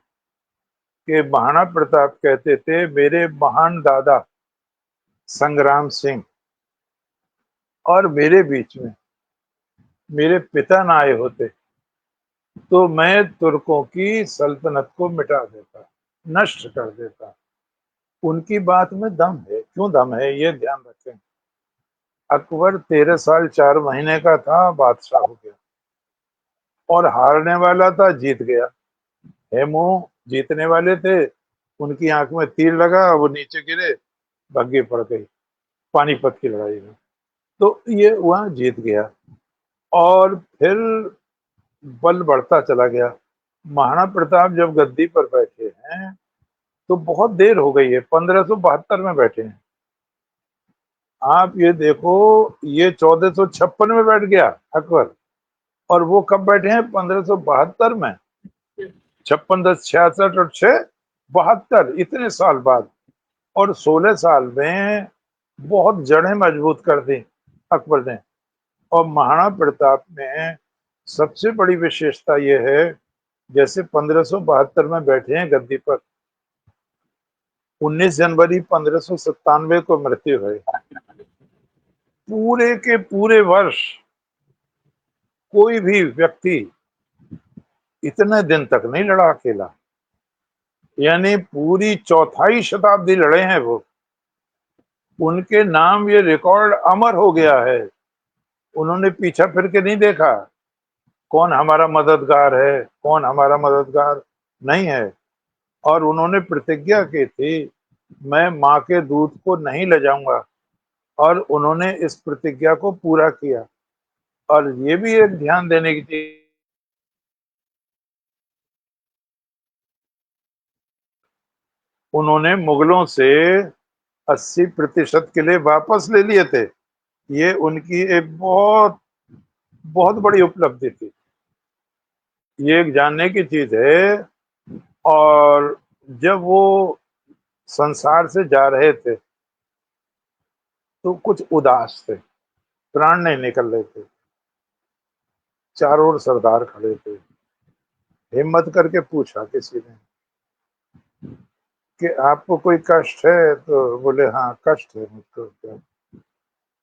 कि महाराणा प्रताप कहते थे, मेरे महान दादा संग्राम सिंह और मेरे बीच में मेरे पिता ना आए होते तो मैं तुर्कों की सल्तनत को मिटा देता, नष्ट कर देता। उनकी बात में दम है। क्यों दम है, ये ध्यान रखें। अकबर 13 साल 4 महीने का था, बादशाह हो गया, और हारने वाला था, जीत गया। हेमू जीतने वाले थे, उनकी आंख में तीर लगा, वो नीचे गिरे, भग्गी पड़ गई पानीपत की लड़ाई में। तो ये वहां जीत गया, और फिर बल बढ़ता चला गया। महाराणा प्रताप जब गद्दी पर बैठे हैं तो बहुत देर हो गई है, 1572 में बैठे हैं। आप ये देखो, ये 1456 में बैठ गया अकबर, और वो कब बैठे हैं, 1572 में। 56, 10, 66 और 6, 72, इतने साल बाद। और 16 साल में बहुत जड़ें मजबूत कर दी अकबर ने। और महाराणा प्रताप में सबसे बड़ी विशेषता यह है, जैसे 1572 में बैठे हैं गद्दी पर, 19 जनवरी 1597 को मृत्यु हुई। पूरे के पूरे वर्ष कोई भी व्यक्ति इतने दिन तक नहीं लड़ा अकेला, यानी पूरी चौथाई शताब्दी लड़े हैं वो। उनके नाम ये रिकॉर्ड अमर हो गया है। उन्होंने पीछा फिर के नहीं देखा, कौन हमारा मददगार है, कौन हमारा मददगार नहीं है। और उन्होंने प्रतिज्ञा की थी, मैं माँ के दूध को नहीं ले जाऊंगा, और उन्होंने इस प्रतिज्ञा को पूरा किया। और ये भी एक ध्यान देने की चीज, उन्होंने मुगलों से 80% किले वापस ले लिए थे, ये उनकी एक बहुत बहुत बड़ी उपलब्धि थी। ये एक जानने की चीज है। और जब वो संसार से जा रहे थे तो कुछ उदास थे, प्राण नहीं निकल रहे थे। चारों ओर सरदार खड़े थे। हिम्मत करके पूछा किसी ने कि आपको कोई कष्ट है? तो बोले हाँ कष्ट है मुझको। क्या?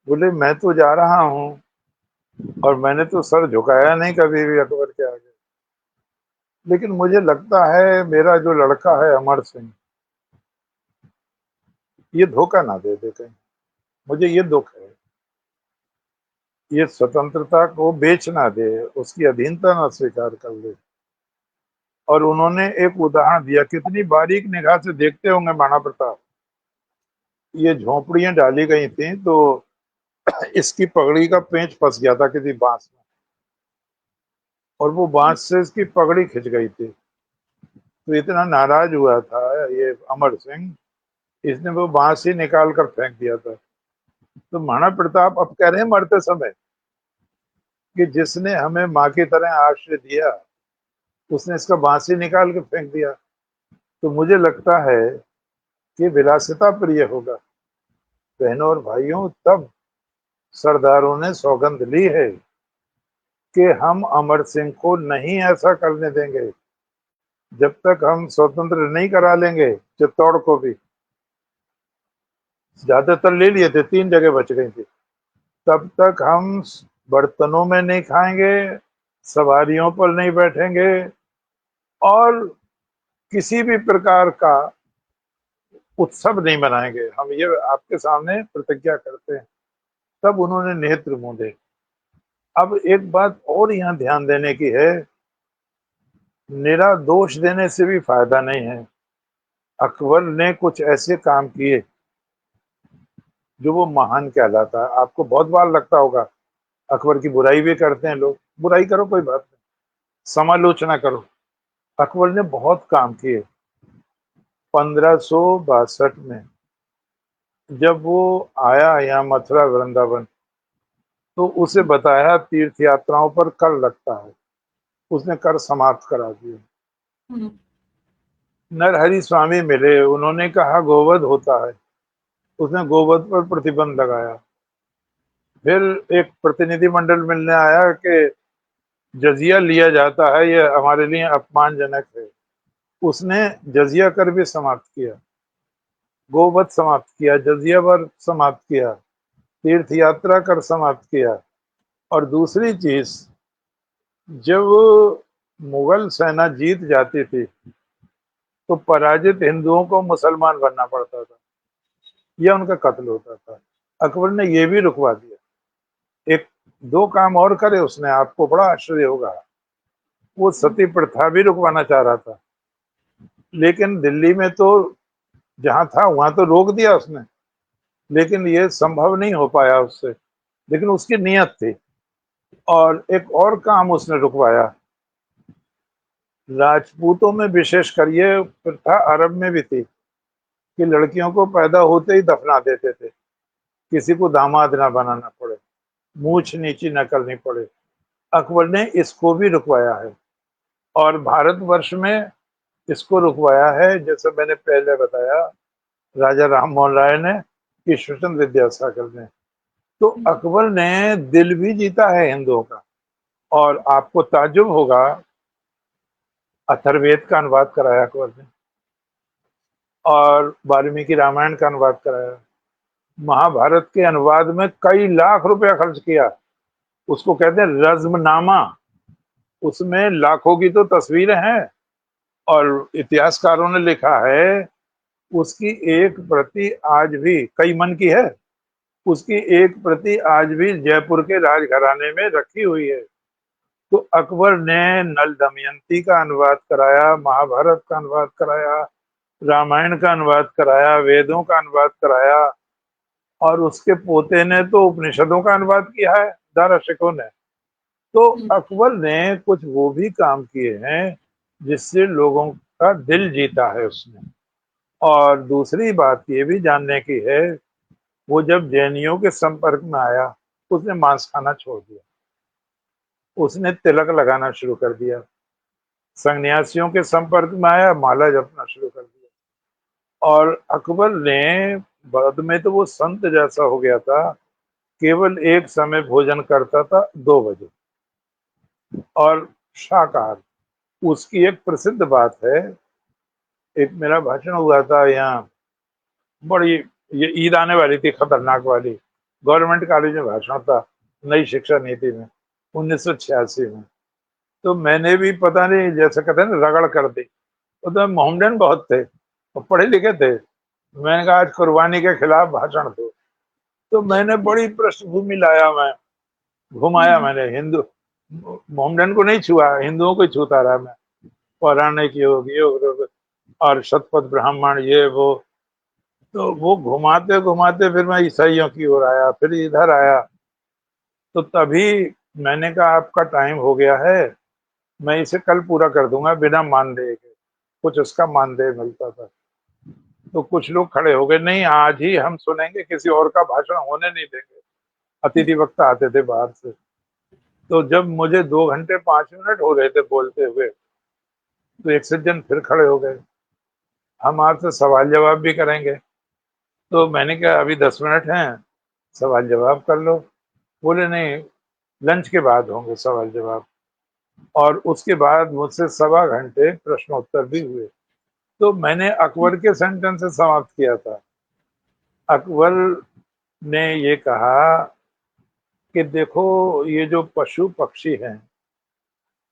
बोले मैं तो जा रहा हूँ और मैंने तो सर झुकाया नहीं कभी भी अकबर के आगे, लेकिन मुझे लगता है मेरा जो लड़का है अमर सिंह, ये धोखा ना दे दे कहीं। मुझे ये दुख है, ये स्वतंत्रता को बेच ना दे, उसकी अधीनता ना स्वीकार कर ले। और उन्होंने एक उदाहरण दिया, कितनी बारीक निगाह से देखते होंगे महाराणा प्रताप। ये झोपड़ियां डाली गई थी तो इसकी पगड़ी का पेंच फंस गया था किसी बांस में, और वो बांस से इसकी पगड़ी खिंच गई थी। तो इतना नाराज हुआ था ये अमर सिंह, इसने वो बांस ही निकाल कर फेंक दिया था। तो महाराणा प्रताप अब कह रहे हैं मरते समय कि जिसने हमें माँ की तरह आश्रय दिया, उसने इसका बांस ही निकाल के फेंक दिया। तो मुझे लगता है कि विलासिता प्रिय होगा। बहनों और भाइयों, तब सरदारों ने सौगंध ली है कि हम अमर सिंह को नहीं ऐसा करने देंगे जब तक हम स्वतंत्र नहीं करा लेंगे। चित्तौड़ को भी ज्यादातर ले लिए थे, 3 जगह बच गई थी। तब तक हम बर्तनों में नहीं खाएंगे, सवारियों पर नहीं बैठेंगे, और किसी भी प्रकार का उत्सव नहीं मनाएंगे। हम ये आपके सामने प्रतिज्ञा करते हैं। तब उन्होंने नेत्र मूंदे। अब एक बात और यहाँ ध्यान देने की है, निरा दोष देने से भी फायदा नहीं है। अकबर ने कुछ ऐसे काम किए जो वो महान कहलाता है। आपको बहुत बार लगता होगा अकबर की बुराई भी करते हैं लोग, बुराई करो कोई बात नहीं, समालोचना करो। अकबर ने बहुत काम किए। 1562 में जब वो आया यहाँ मथुरा वृंदावन, तो उसे बताया तीर्थ यात्राओं पर कर लगता है, उसने कर समाप्त करा दिए। हम्म। नरहरि स्वामी मिले, उन्होंने कहा गोवध होता है, उसने गोवध पर प्रतिबंध लगाया। फिर एक प्रतिनिधि मंडल मिलने आया कि जजिया लिया जाता है, ये हमारे लिए अपमानजनक है, उसने जजिया कर भी समाप्त किया, गोवध समाप्त किया, जजिया पर समाप्त किया, तीर्थ यात्रा कर समाप्त किया। और दूसरी चीज, जब मुगल सेना जीत जाती थी तो पराजित हिंदुओं को मुसलमान बनना पड़ता था या उनका कत्ल होता था। अकबर ने यह भी रुकवा दिया। एक दो काम और करे उसने, आपको बड़ा आश्चर्य होगा। वो सती प्रथा भी रुकवाना चाह रहा था, लेकिन दिल्ली में तो जहां था वहां तो रोक दिया उसने, लेकिन ये संभव नहीं हो पाया उससे। लेकिन उसकी नीयत थी। और एक और काम उसने रुकवाया, राजपूतों में विशेषकर ये प्रथा अरब में भी थी कि लड़कियों को पैदा होते ही दफना देते थे, किसी को दामाद ना बनाना पड़े, मूछ नीची न करनी पड़े। अकबर ने इसको भी रुकवाया है। और भारतवर्ष में इसको रुकवाया है, जैसे मैंने पहले बताया, राजा राम मोहन राय ने, ईश्वरचंद्र विद्यासागर ने। तो अकबर ने दिल भी जीता है हिंदुओं का। और आपको ताज्जुब होगा, अथर्ववेद का अनुवाद कराया अकबर ने, और वाल्मीकि रामायण का अनुवाद कराया, महाभारत के अनुवाद में कई लाख रुपया खर्च किया। उसको कहते हैं रज्मनामा। उसमें लाखों की तो तस्वीरें हैं, और इतिहासकारों ने लिखा है उसकी एक प्रति आज भी, कई मन की है, उसकी एक प्रति आज भी जयपुर के राजघराने में रखी हुई है। तो अकबर ने नल दमयंती का अनुवाद कराया, महाभारत का अनुवाद कराया, रामायण का अनुवाद कराया, वेदों का अनुवाद कराया, और उसके पोते ने तो उपनिषदों का अनुवाद किया है, दारा शिकोह ने। तो अकबर ने कुछ वो भी काम किए हैं जिससे लोगों का दिल जीता है उसने। और दूसरी बात ये भी जानने की है वो जब जैनियों के संपर्क में आया, उसने मांस खाना छोड़ दिया, उसने तिलक लगाना शुरू कर दिया। सन्यासियों के संपर्क में आया, माला जपना शुरू कर दिया। और अकबर ने बाद में तो वो संत जैसा हो गया था, केवल एक समय भोजन करता था, 2 बजे, और शाकाहार। उसकी एक प्रसिद्ध बात है, एक मेरा भाषण हुआ था यहाँ, बड़ी, ये ईद आने वाली थी खतरनाक वाली, गवर्नमेंट कॉलेज में भाषण था, नई शिक्षा नीति में, 1986 में। तो मैंने भी पता नहीं, जैसे कहते हैं ना, रगड़ कर दी। तो मोहम्मदन बहुत थे और पढ़े लिखे थे। मैंने कहा आज कुर्बानी के खिलाफ भाषण दो। तो मैंने बड़ी पृष्ठभूमि लाया, मैं घुमाया, मैंने हिंदू, मोहम्मदन को नहीं छुआ, हिंदुओं को ही छूता रहा मैं। पौराणिक योग और शतपथ ब्राह्मण, ये वो। तो वो घुमाते घुमाते फिर मैं ईसाइयों की ओर आया, फिर इधर आया। तो तभी मैंने कहा आपका टाइम हो गया है, मैं इसे कल पूरा कर दूंगा बिना मानदेय के। कुछ उसका मानदेय मिलता था। तो कुछ लोग खड़े हो गए, नहीं आज ही हम सुनेंगे, किसी और का भाषण होने नहीं देंगे। अतिथि वक्ता आते थे बाहर से। तो जब मुझे 2 घंटे 5 मिनट हो रहे थे बोलते हुए, तो एक सज्जन फिर खड़े हो गए, हम आपसे सवाल जवाब भी करेंगे। तो मैंने कहा अभी 10 मिनट हैं, सवाल जवाब कर लो। बोले नहीं, लंच के बाद होंगे सवाल जवाब। और उसके बाद मुझसे 1.25 घंटे प्रश्नोत्तर भी हुए। तो मैंने अकबर के सेंटेंस से समाप्त किया था। अकबर ने ये कहा कि देखो, ये जो पशु पक्षी हैं,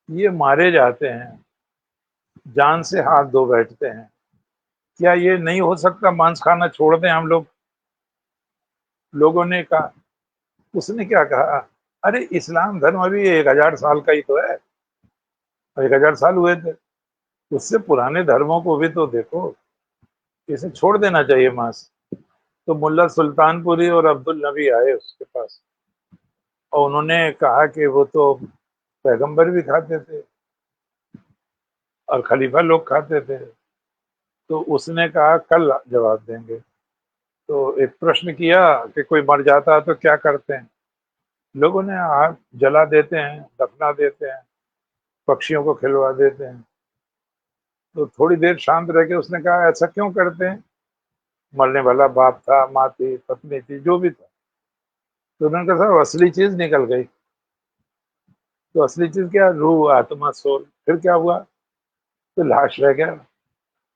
ये मारे जाते हैं, जान से हाथ धो बैठते हैं, क्या ये नहीं हो सकता मांस खाना छोड़ दें हम लोग? लोगों ने कहा। उसने क्या कहा, अरे इस्लाम धर्म अभी 1000 साल का ही तो है, 1000 साल हुए थे, उससे पुराने धर्मों को भी तो देखो, इसे छोड़ देना चाहिए मांस। तो मुल्ला सुल्तानपुरी और अब्दुल नबी आए उसके पास, और उन्होंने कहा कि वो तो पैगंबर भी खाते थे और खलीफा लोग खाते थे। तो उसने कहा कल जवाब देंगे। तो एक प्रश्न किया कि कोई मर जाता है तो क्या करते हैं? लोगों ने आग जला देते हैं, दफना देते हैं, पक्षियों को खिलवा देते हैं। तो थोड़ी देर शांत रह के उसने कहा ऐसा क्यों करते हैं? मरने वाला बाप था, माँ थी, पत्नी थी, जो भी था। तो उन्होंने कहा साहब असली चीज निकल गई। तो असली चीज क्या? रूह, आत्मा, सोल। फिर क्या हुआ? तो लाश रह गया,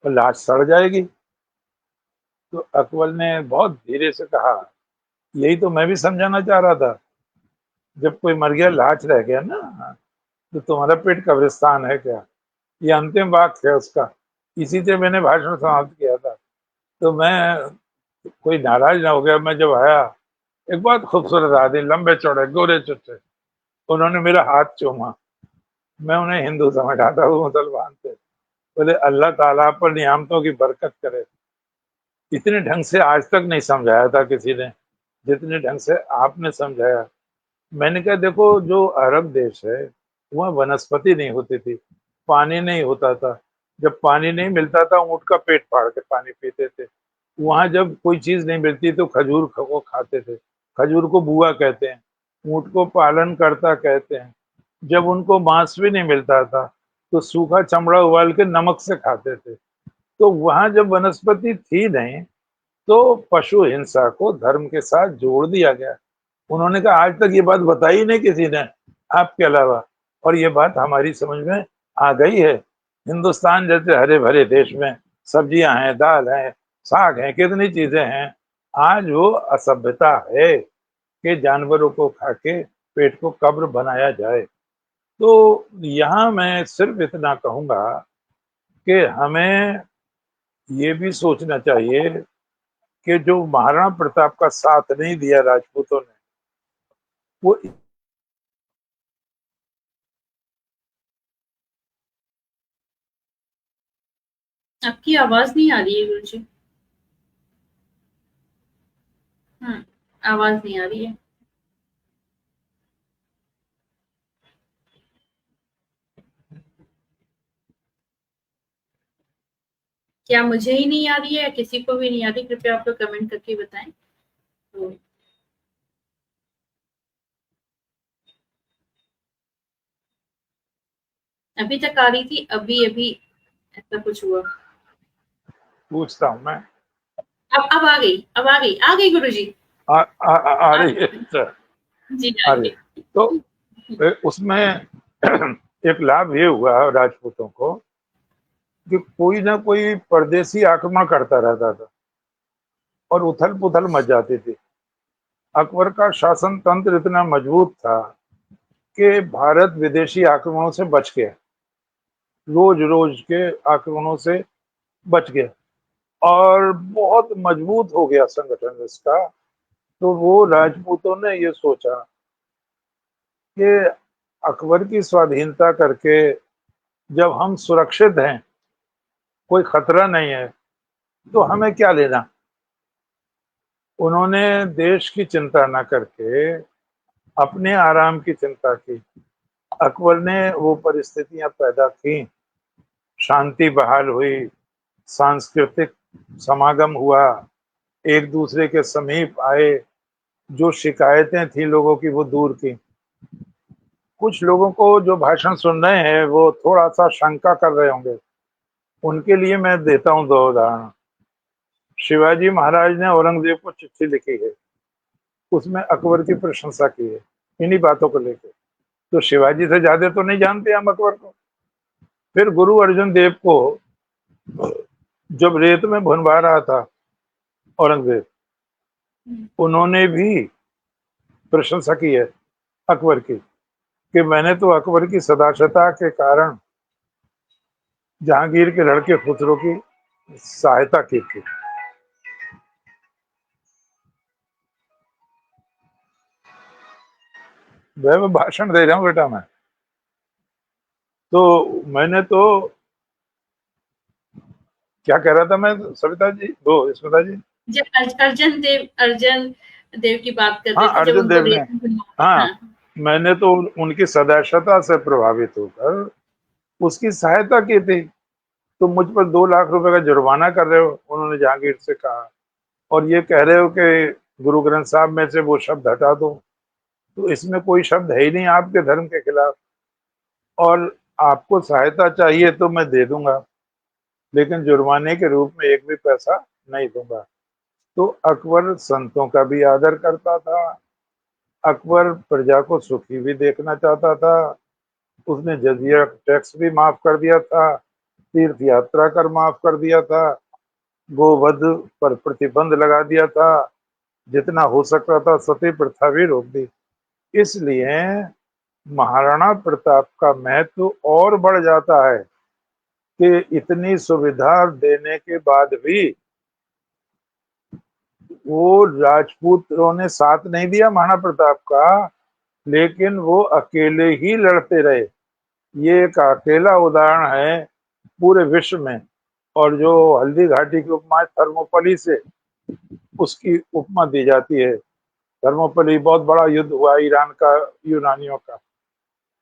और लाश सड़ जाएगी। तो अकबर ने बहुत धीरे से कहा, यही तो मैं भी समझाना चाह रहा था, जब कोई मर गया, लाश रह गया ना, तो तुम्हारा पेट कब्रिस्तान है क्या? ये अंतिम वाक्य है उसका। इसी से मैंने भाषण समाप्त किया था। तो मैं, कोई नाराज ना हो गया, मैं जब आया, एक बहुत खूबसूरत आदमी, लंबे चौड़े गोरे चुट्टे, उन्होंने मेरा हाथ चूमा। मैं उन्हें हिंदू समझ रहा था, वो मुसलमान थे। बोले अल्लाह ताला पर नियामतों की बरकत करे। इतने ढंग से आज तक नहीं समझाया था किसी ने जितने ढंग से आपने समझाया। मैंने कहा देखो, जो अरब देश है, वहाँ वनस्पति नहीं होती थी, पानी नहीं होता था। जब पानी नहीं मिलता था, ऊँट का पेट फाड़ के पानी पीते थे। वहाँ जब कोई चीज नहीं मिलती तो खजूर को खाते थे। खजूर को बुआ कहते हैं, ऊँट को पालन करता कहते हैं। जब उनको मांस भी नहीं मिलता था, तो सूखा चमड़ा उबाल के नमक से खाते थे। तो वहां जब वनस्पति थी नहीं, तो पशु हिंसा को धर्म के साथ जोड़ दिया गया। उन्होंने कहा आज तक ये बात बताई नहीं किसी ने आपके अलावा, और ये बात हमारी समझ में आ गई है। हिंदुस्तान जैसे हरे भरे देश में सब्जियां हैं, दाल है, साग है, कितनी चीजें हैं। आज वो असभ्यता है कि जानवरों को खा के पेट को कब्र बनाया जाए। तो यहाँ मैं सिर्फ इतना कहूंगा कि हमें ये भी सोचना चाहिए कि जो महाराणा प्रताप का साथ नहीं दिया राजपूतों ने, वो, आपकी आवाज नहीं आ रही है गुरुजी। आवाज नहीं आ रही है। क्या मुझे ही नहीं आ रही है या किसी को भी नहीं आ रही? कृपया आप लोग कमेंट करके बताएं। अभी तक आ रही थी, अभी अभी ऐसा कुछ हुआ। पूछता हूँ मैं। अब आ गई, अब आ गई गुरुजी। आ आ रही है? गई। अच्छा, जी, आ आ रही गई। है। तो उसमें एक लाभ ये हुआ राजपूतों को कि कोई ना कोई परदेशी आक्रमण करता रहता था और उथल पुथल मच जाती थी। अकबर का शासन तंत्र इतना मजबूत था कि भारत विदेशी आक्रमणों से बच गया, रोज रोज के आक्रमणों से बच गया और बहुत मजबूत हो गया संगठन इसका। तो वो राजपूतों ने ये सोचा कि अकबर की स्वाधीनता करके जब हम सुरक्षित हैं, कोई खतरा नहीं है, तो हमें क्या लेना। उन्होंने देश की चिंता न करके अपने आराम की चिंता की। अकबर ने वो परिस्थितियां पैदा की, शांति बहाल हुई, सांस्कृतिक समागम हुआ, एक दूसरे के समीप आए, जो शिकायतें थी लोगों की वो दूर की। कुछ लोगों को जो भाषण सुन रहे हैं वो थोड़ा सा शंका कर रहे होंगे, उनके लिए मैं देता हूँ दो उदाहरण। शिवाजी महाराज ने औरंगजेब को चिट्ठी लिखी है, उसमें अकबर की प्रशंसा की है इन्हीं बातों को लेकर। तो शिवाजी से ज्यादा तो नहीं जानते हम अकबर को। फिर गुरु अर्जुन देव को जब रेत में भुनवा रहा था औरंगजेब, उन्होंने भी प्रशंसा की है अकबर की कि मैंने तो अकबर की सदाशता के कारण जहांगीर के लड़के खुसरो की सहायता की थी। मैं भाषण दे रहा हूँ बेटा मैं। तो मैंने तो क्या कह रहा था मैं, सविता जी, वो स्मिता जी? जब अर्जन देव की बात कर हाँ, रहे थे, जब अर्जुन उनको देव ने। रेत में भुनवा। हाँ, हाँ। मैंने तो उनकी सदाशता से प्रभावित होकर उसकी सहायता की थी। तो मुझ पर 2 लाख रुपए का जुर्माना कर रहे हो, उन्होंने जहांगीर से कहा, और ये कह रहे हो कि गुरु ग्रंथ साहब में से वो शब्द हटा दो। तो इसमें कोई शब्द है ही नहीं आपके धर्म के खिलाफ, और आपको सहायता चाहिए तो मैं दे दूंगा, लेकिन जुर्माने के रूप में एक भी पैसा नहीं दूंगा। तो अकबर संतों का भी आदर करता था, अकबर प्रजा को सुखी भी देखना चाहता था। उसने जजिया टैक्स भी माफ कर दिया था, तीर्थ यात्रा कर माफ कर दिया था, गोवध पर प्रतिबंध लगा दिया था, जितना हो सकता था सती प्रथा भी रोक दी। इसलिए महाराणा प्रताप का महत्व और बढ़ जाता है कि इतनी सुविधा देने के बाद भी वो राजपूतों ने साथ नहीं दिया महाराणा प्रताप का, लेकिन वो अकेले ही लड़ते रहे। ये एक अकेला उदाहरण है पूरे विश्व में। और जो हल्दी घाटी की उपमा थर्मोपली से उसकी उपमा दी जाती है। थर्मोपली बहुत बड़ा युद्ध हुआ ईरान का यूनानियों का।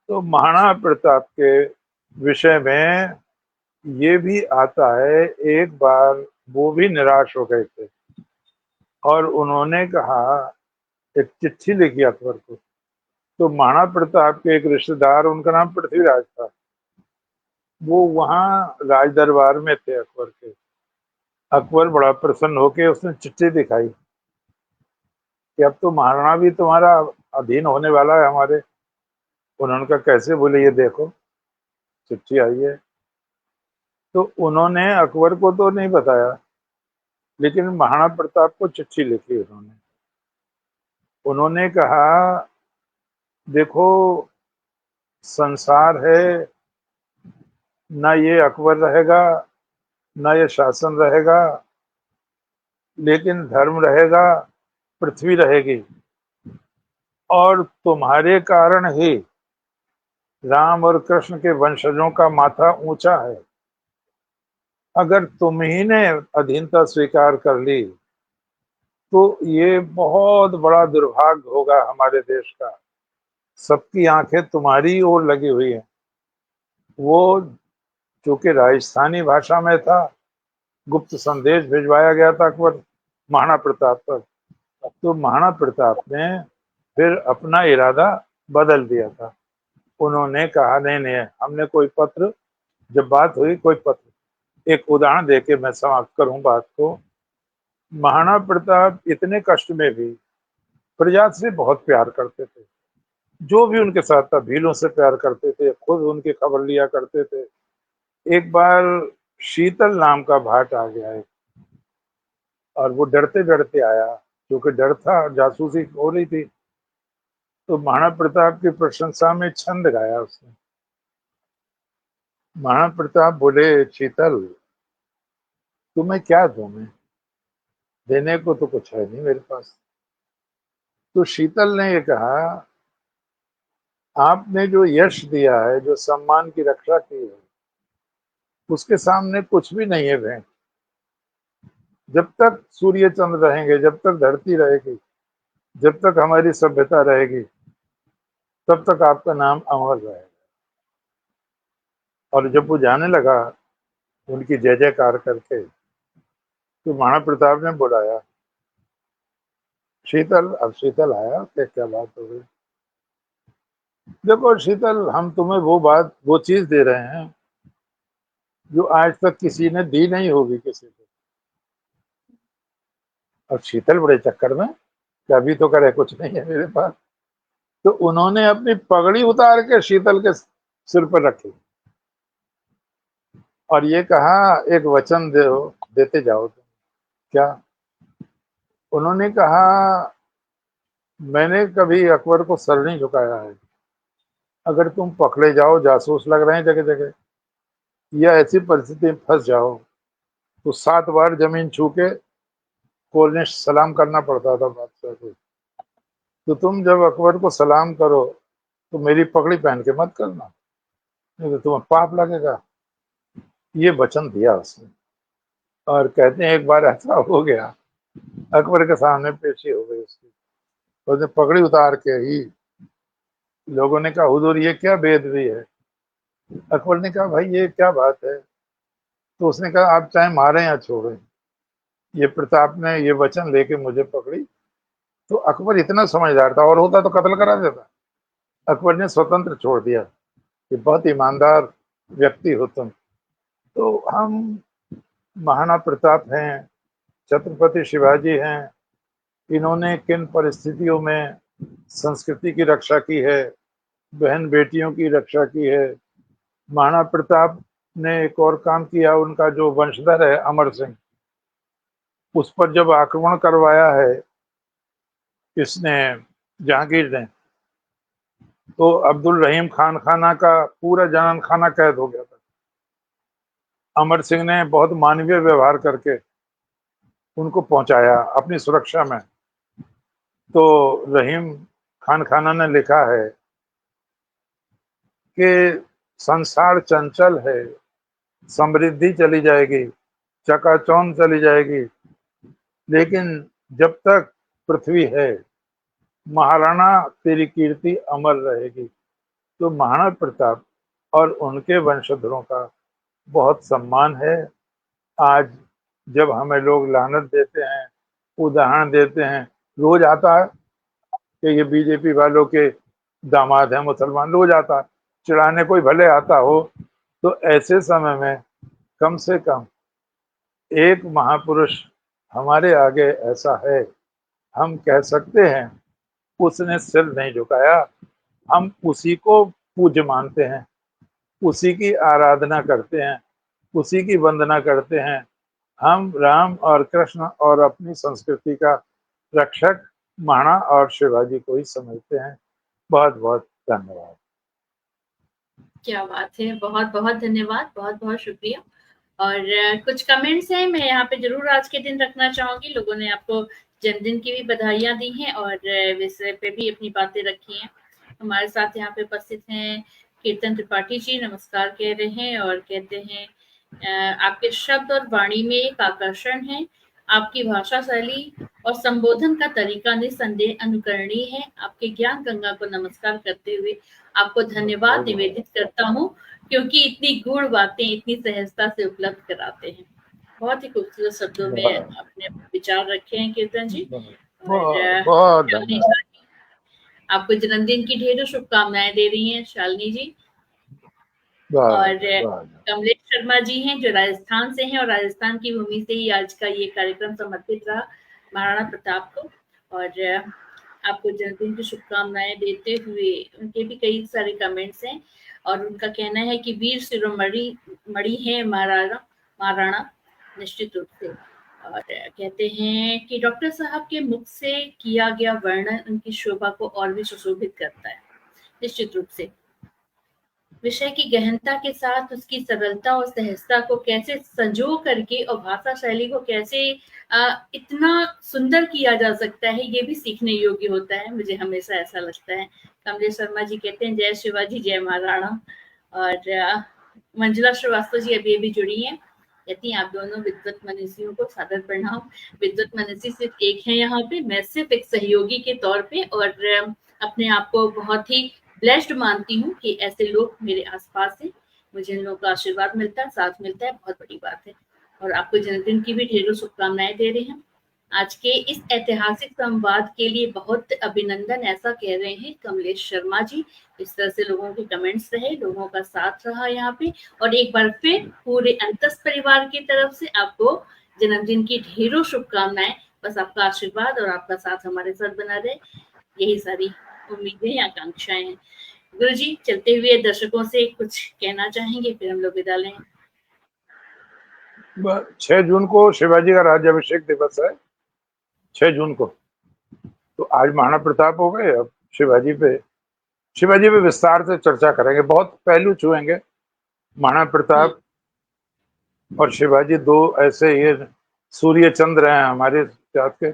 तो महाराणा प्रताप के विषय में ये भी आता है, एक बार वो भी निराश हो गए थे और उन्होंने कहा, एक चिट्ठी लिखी अकबर को। तो महाराणा प्रताप के एक रिश्तेदार, उनका नाम पृथ्वीराज था, वो वहां राज दरबार में थे अकबर के। अकबर बड़ा प्रसन्न होके उसने चिट्ठी दिखाई कि अब तो महाराणा भी तुम्हारा अधीन होने वाला है हमारे। उन्होंने कहा कैसे? बोले ये देखो चिट्ठी आई है। तो उन्होंने अकबर को तो नहीं बताया, लेकिन महाराणा प्रताप को चिट्ठी लिखी उन्होंने। उन्होंने कहा देखो, संसार है, ना ये अकबर रहेगा, ना ये शासन रहेगा, लेकिन धर्म रहेगा, पृथ्वी रहेगी। और तुम्हारे कारण ही राम और कृष्ण के वंशजों का माथा ऊंचा है। अगर तुम ही ने अधीनता स्वीकार कर ली तो ये बहुत बड़ा दुर्भाग्य होगा हमारे देश का। सबकी आंखें तुम्हारी ओर लगी हुई हैं। वो चूंकि राजस्थानी भाषा में था, गुप्त संदेश भिजवाया गया था अकबर महाराणा प्रताप पर। तो महाराणा प्रताप ने फिर अपना इरादा बदल दिया था। उन्होंने कहा नहीं नहीं, हमने कोई पत्र, जब बात हुई कोई पत्र, एक उदाहरण देके मैं समाप्त करूं बात को। महाराणा प्रताप इतने कष्ट में भी प्रजा से बहुत प्यार करते थे। जो भी उनके साथ था भीलों से प्यार करते थे, खुद उनकी खबर लिया करते थे। एक बार शीतल नाम का भाट आ गया है और वो डरते डरते आया, क्योंकि डर था, जासूसी हो रही थी। तो महाराणा प्रताप की प्रशंसा में छंद गाया उसने। महाराणा प्रताप बोले, शीतल तुम्हें क्या दूं मैं, देने को तो कुछ है नहीं मेरे पास। तो शीतल ने ये कहा, आपने जो यश दिया है, जो सम्मान की रक्षा की है, उसके सामने कुछ भी नहीं है भेंट। जब तक सूर्य चंद्र रहेंगे, जब तक धरती रहेगी, जब तक हमारी सभ्यता रहेगी, तब तक आपका नाम अमर रहेगा। और जब वो जाने लगा उनकी जय जयकार करके, तो महाराणा प्रताप ने बुलाया, शीतल। अब शीतल आया, क्या बात हो गई। देखो शीतल, हम तुम्हें वो चीज दे रहे हैं जो आज तक किसी ने दी नहीं होगी किसी को। और शीतल बड़े चक्कर में कि अभी तो करे कुछ नहीं है मेरे पास। तो उन्होंने अपनी पगड़ी उतार के शीतल के सिर पर रखी और ये कहा, एक वचन देते जाओ तुम। क्या? उन्होंने कहा, मैंने कभी अकबर को सर नहीं झुकाया है। अगर तुम पकड़े जाओ, जासूस लग रहे हैं जगह जगह, या ऐसी परिस्थिति में फंस जाओ, तो 7 बार जमीन छू के कोलने सलाम करना पड़ता था बादशाह को। तो तुम जब अकबर को सलाम करो तो मेरी पगड़ी पहन के मत करना, नहीं तो तुम्हें पाप लगेगा। ये वचन दिया उसने। और कहते हैं एक बार ऐसा हो गया, अकबर के सामने पेशी हो गई उसकी, उसने पगड़ी उतार के ही, लोगों ने कहा, हुजूर ये क्या बेअदबी है। अकबर ने कहा, भाई ये क्या बात है। तो उसने कहा, आप चाहे मारें या छोड़ें, ये प्रताप ने ये वचन लेके मुझे पकड़ी। तो अकबर इतना समझदार था, और होता तो कत्ल करा देता। अकबर ने स्वतंत्र छोड़ दिया कि बहुत ईमानदार व्यक्ति हो तुम। तो हम महाराणा प्रताप हैं, छत्रपति शिवाजी हैं, इन्होंने किन परिस्थितियों में संस्कृति की रक्षा की है, बहन बेटियों की रक्षा की है। महाराणा प्रताप ने एक और काम किया, उनका जो वंशधर है अमर सिंह, उस पर जब आक्रमण करवाया है इसने, जहांगीर ने, तो अब्दुल रहीम खान खाना का पूरा जनन खाना कैद हो गया था। अमर सिंह ने बहुत मानवीय व्यवहार करके उनको पहुंचाया अपनी सुरक्षा में। तो रहीम खान खाना ने लिखा है कि संसार चंचल है, समृद्धि चली जाएगी, चकाचौंध चली जाएगी, लेकिन जब तक पृथ्वी है, महाराणा तेरी कीर्ति अमर रहेगी। तो महाराणा प्रताप और उनके वंशधरों का बहुत सम्मान है। आज जब हमें लोग लानत देते हैं, उदाहरण देते हैं, रोज आता है कि ये बीजेपी वालों के दामाद हैं मुसलमान, रोज आता है चिढ़ाने, कोई भले आता हो। तो ऐसे समय में कम से कम एक महापुरुष हमारे आगे ऐसा है, हम कह सकते हैं उसने सिर नहीं झुकाया, हम उसी को पूज्य मानते हैं, उसी की आराधना करते हैं, उसी की वंदना करते हैं। हम राम और कृष्ण और अपनी संस्कृति का रक्षक महाराणा और शिवाजी को ही समझते हैं। बहुत बहुत धन्यवाद। क्या बात है, बहुत बहुत धन्यवाद, बहुत बहुत शुक्रिया। और कुछ कमेंट्स हैं, मैं यहाँ पे जरूर आज के दिन रखना चाहूंगी। लोगों ने आपको जन्मदिन की भी बधाइयां दी हैं और विषय पे भी अपनी बातें रखी हैं। हमारे साथ यहाँ पे उपस्थित हैं कीर्तन त्रिपाठी जी, नमस्कार कह रहे हैं और कहते हैं आपके शब्द और वाणी में एक आकर्षण है, आपकी भाषा शैली और संबोधन का तरीका निस्संदेह अनुकरणीय है। आपके ज्ञान गंगा को नमस्कार करते हुए आपको धन्यवाद निवेदित करता हूँ, क्योंकि इतनी गूढ़ बातें इतनी सहजता से उपलब्ध कराते हैं। बहुत ही खूबसूरत शब्दों में अपने विचार रखे हैं कीर्तन जी। और बहुत बहुत धन्यवाद। आपको जन्मदिन की ढेरों शुभकामनाएं दे रही हैं शालिनी जी। और कमलेश शर्मा जी हैं जो राजस्थान से हैं, और राजस्थान की भूमि से ही आज का ये कार्यक्रम समर्पित रहा महाराणा प्रताप को। और आपको जन्मदिन की शुभकामनाएं देते हुए उनके भी कई सारे कमेंट्स हैं, और उनका कहना है कि वीर शिरोमणि मणि है महाराणा निश्चित रूप से। और कहते हैं कि डॉक्टर साहब के मुख से किया गया वर्णन उनकी शोभा को और भी सुशोभित करता है। निश्चित रूप से विषय की गहनता के साथ उसकी सरलता और सहजता को कैसे संजो करके और भाषा शैली को कैसे इतना सुंदर किया जा सकता है, ये भी सीखने योग्य होता है, मुझे हमेशा ऐसा लगता है। कमलेश शर्मा जी कहते हैं जय शिवाजी जय महाराणा। और मंजुला श्रीवास्तव जी अभी अभी जुड़ी हैं, कहती हैं आप दोनों विद्वत मनीषियों को सादर प्रणाम। विद्वत मनीषी सिर्फ एक है यहाँ पे, मैं सिर्फ एक सहयोगी के तौर पे, और अपने आप को बहुत ही ब्लेस्ड मानती हूँ कि ऐसे लोग मेरे आसपास हैं, मुझे इन लोगों का आशीर्वाद मिलता है, साथ मिलता है, बहुत बड़ी बात है। और आपको जन्मदिन की भी ढेरों शुभकामनाएं दे रहे हैं। आज के इस ऐतिहासिक संवाद के लिए बहुत अभिनंदन, ऐसा कह रहे हैं कमलेश शर्मा जी। इस तरह से लोगों के कमेंट्स रहे, लोगों का साथ रहा यहाँ पे, और एक बार फिर पूरे अंतस परिवार की तरफ से आपको जन्मदिन की ढेरों शुभकामनाएं। बस आपका आशीर्वाद और आपका साथ हमारे साथ बना रहे, यही सारी उम्मीदें आकांक्षाएं हैं। गुरु जी, चलते हुए दर्शकों से कुछ कहना चाहेंगे, फिर हम लोग विदा लें। 6 जून को शिवाजी का राज्याभिषेक दिवस है, 6 जून को। तो आज महाराणा प्रताप हो गए, अब शिवाजी पे विस्तार से चर्चा करेंगे, बहुत पहलू छुएंगे। महाराणा प्रताप और शिवाजी दो ऐसे ये सूर्य चंद्र हैं हमारे इतिहास के,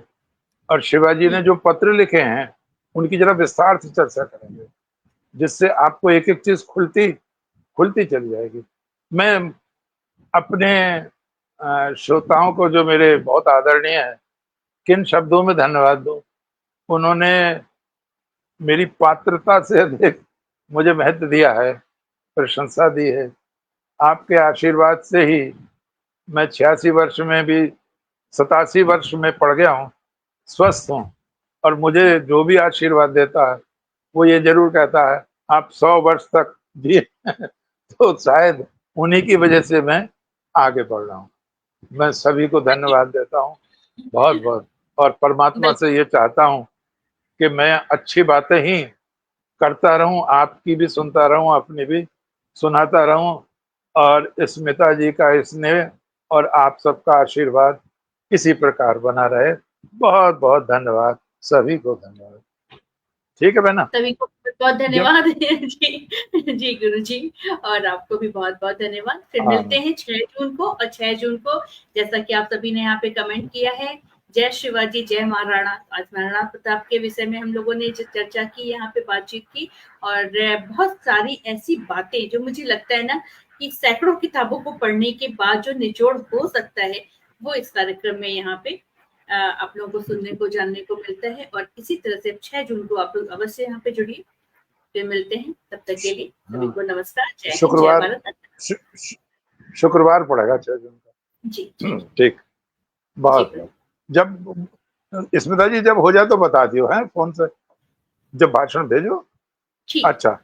और शिवाजी ने जो पत्र लिखे हैं उनकी जरा विस्तार से चर्चा करेंगे, जिससे आपको एक एक चीज खुलती चली जाएगी। मैं अपने श्रोताओं को, जो मेरे बहुत आदरणीय हैं, किन शब्दों में धन्यवाद दूं। उन्होंने मेरी पात्रता से अधिक मुझे महत्व दिया है, प्रशंसा दी है। आपके आशीर्वाद से ही मैं 86 वर्ष में भी 87 वर्ष में पड़ गया हूँ, स्वस्थ हूँ, और मुझे जो भी आशीर्वाद देता है वो ये जरूर कहता है आप 100 वर्ष तक जिए तो शायद उन्हीं की वजह से मैं आगे बढ़ रहा हूँ। मैं सभी को धन्यवाद देता हूँ बहुत बहुत, और परमात्मा से ये चाहता हूँ कि मैं अच्छी बातें ही करता रहूं, आपकी भी सुनता रहूं, अपनी भी सुनाता रहूं, और स्मिता जी का स्नेह और आप सबका आशीर्वाद इसी प्रकार बना रहे। बहुत बहुत धन्यवाद, सभी को धन्यवाद। ठीक है बहना, सभी को बहुत धन्यवाद जी गुरु जी, और आपको भी बहुत बहुत धन्यवाद। फिर मिलते हैं 6 जून को, और 6 जून को जैसा कि आप सभी ने यहाँ पे कमेंट किया है, जय शिवाजी जय महाराणा। आज महाराणा प्रताप के विषय में हम लोगों ने चर्चा की, यहाँ पे बातचीत की, और बहुत सारी ऐसी बातें जो मुझे लगता है ना कि सैकड़ों किताबों को पढ़ने के बाद जो निचोड़ हो सकता है, वो इस कार्यक्रम में यहाँ पे आप लोगों को सुनने को जानने को मिलता है। और इसी तरह से 6 जून को आप लोग अवश्य यहाँ पे जुड़िए। फिर मिलते हैं, तब तक के लिए सभी को नमस्कार, जय हिंद, जय भारत। शुक्रवार पड़ेगा 6 जून का जी ठीक। बहुत जब स्मिता जी जब हो जाए तो बता दियो है फोन से, जब भाषण भेजो। अच्छा।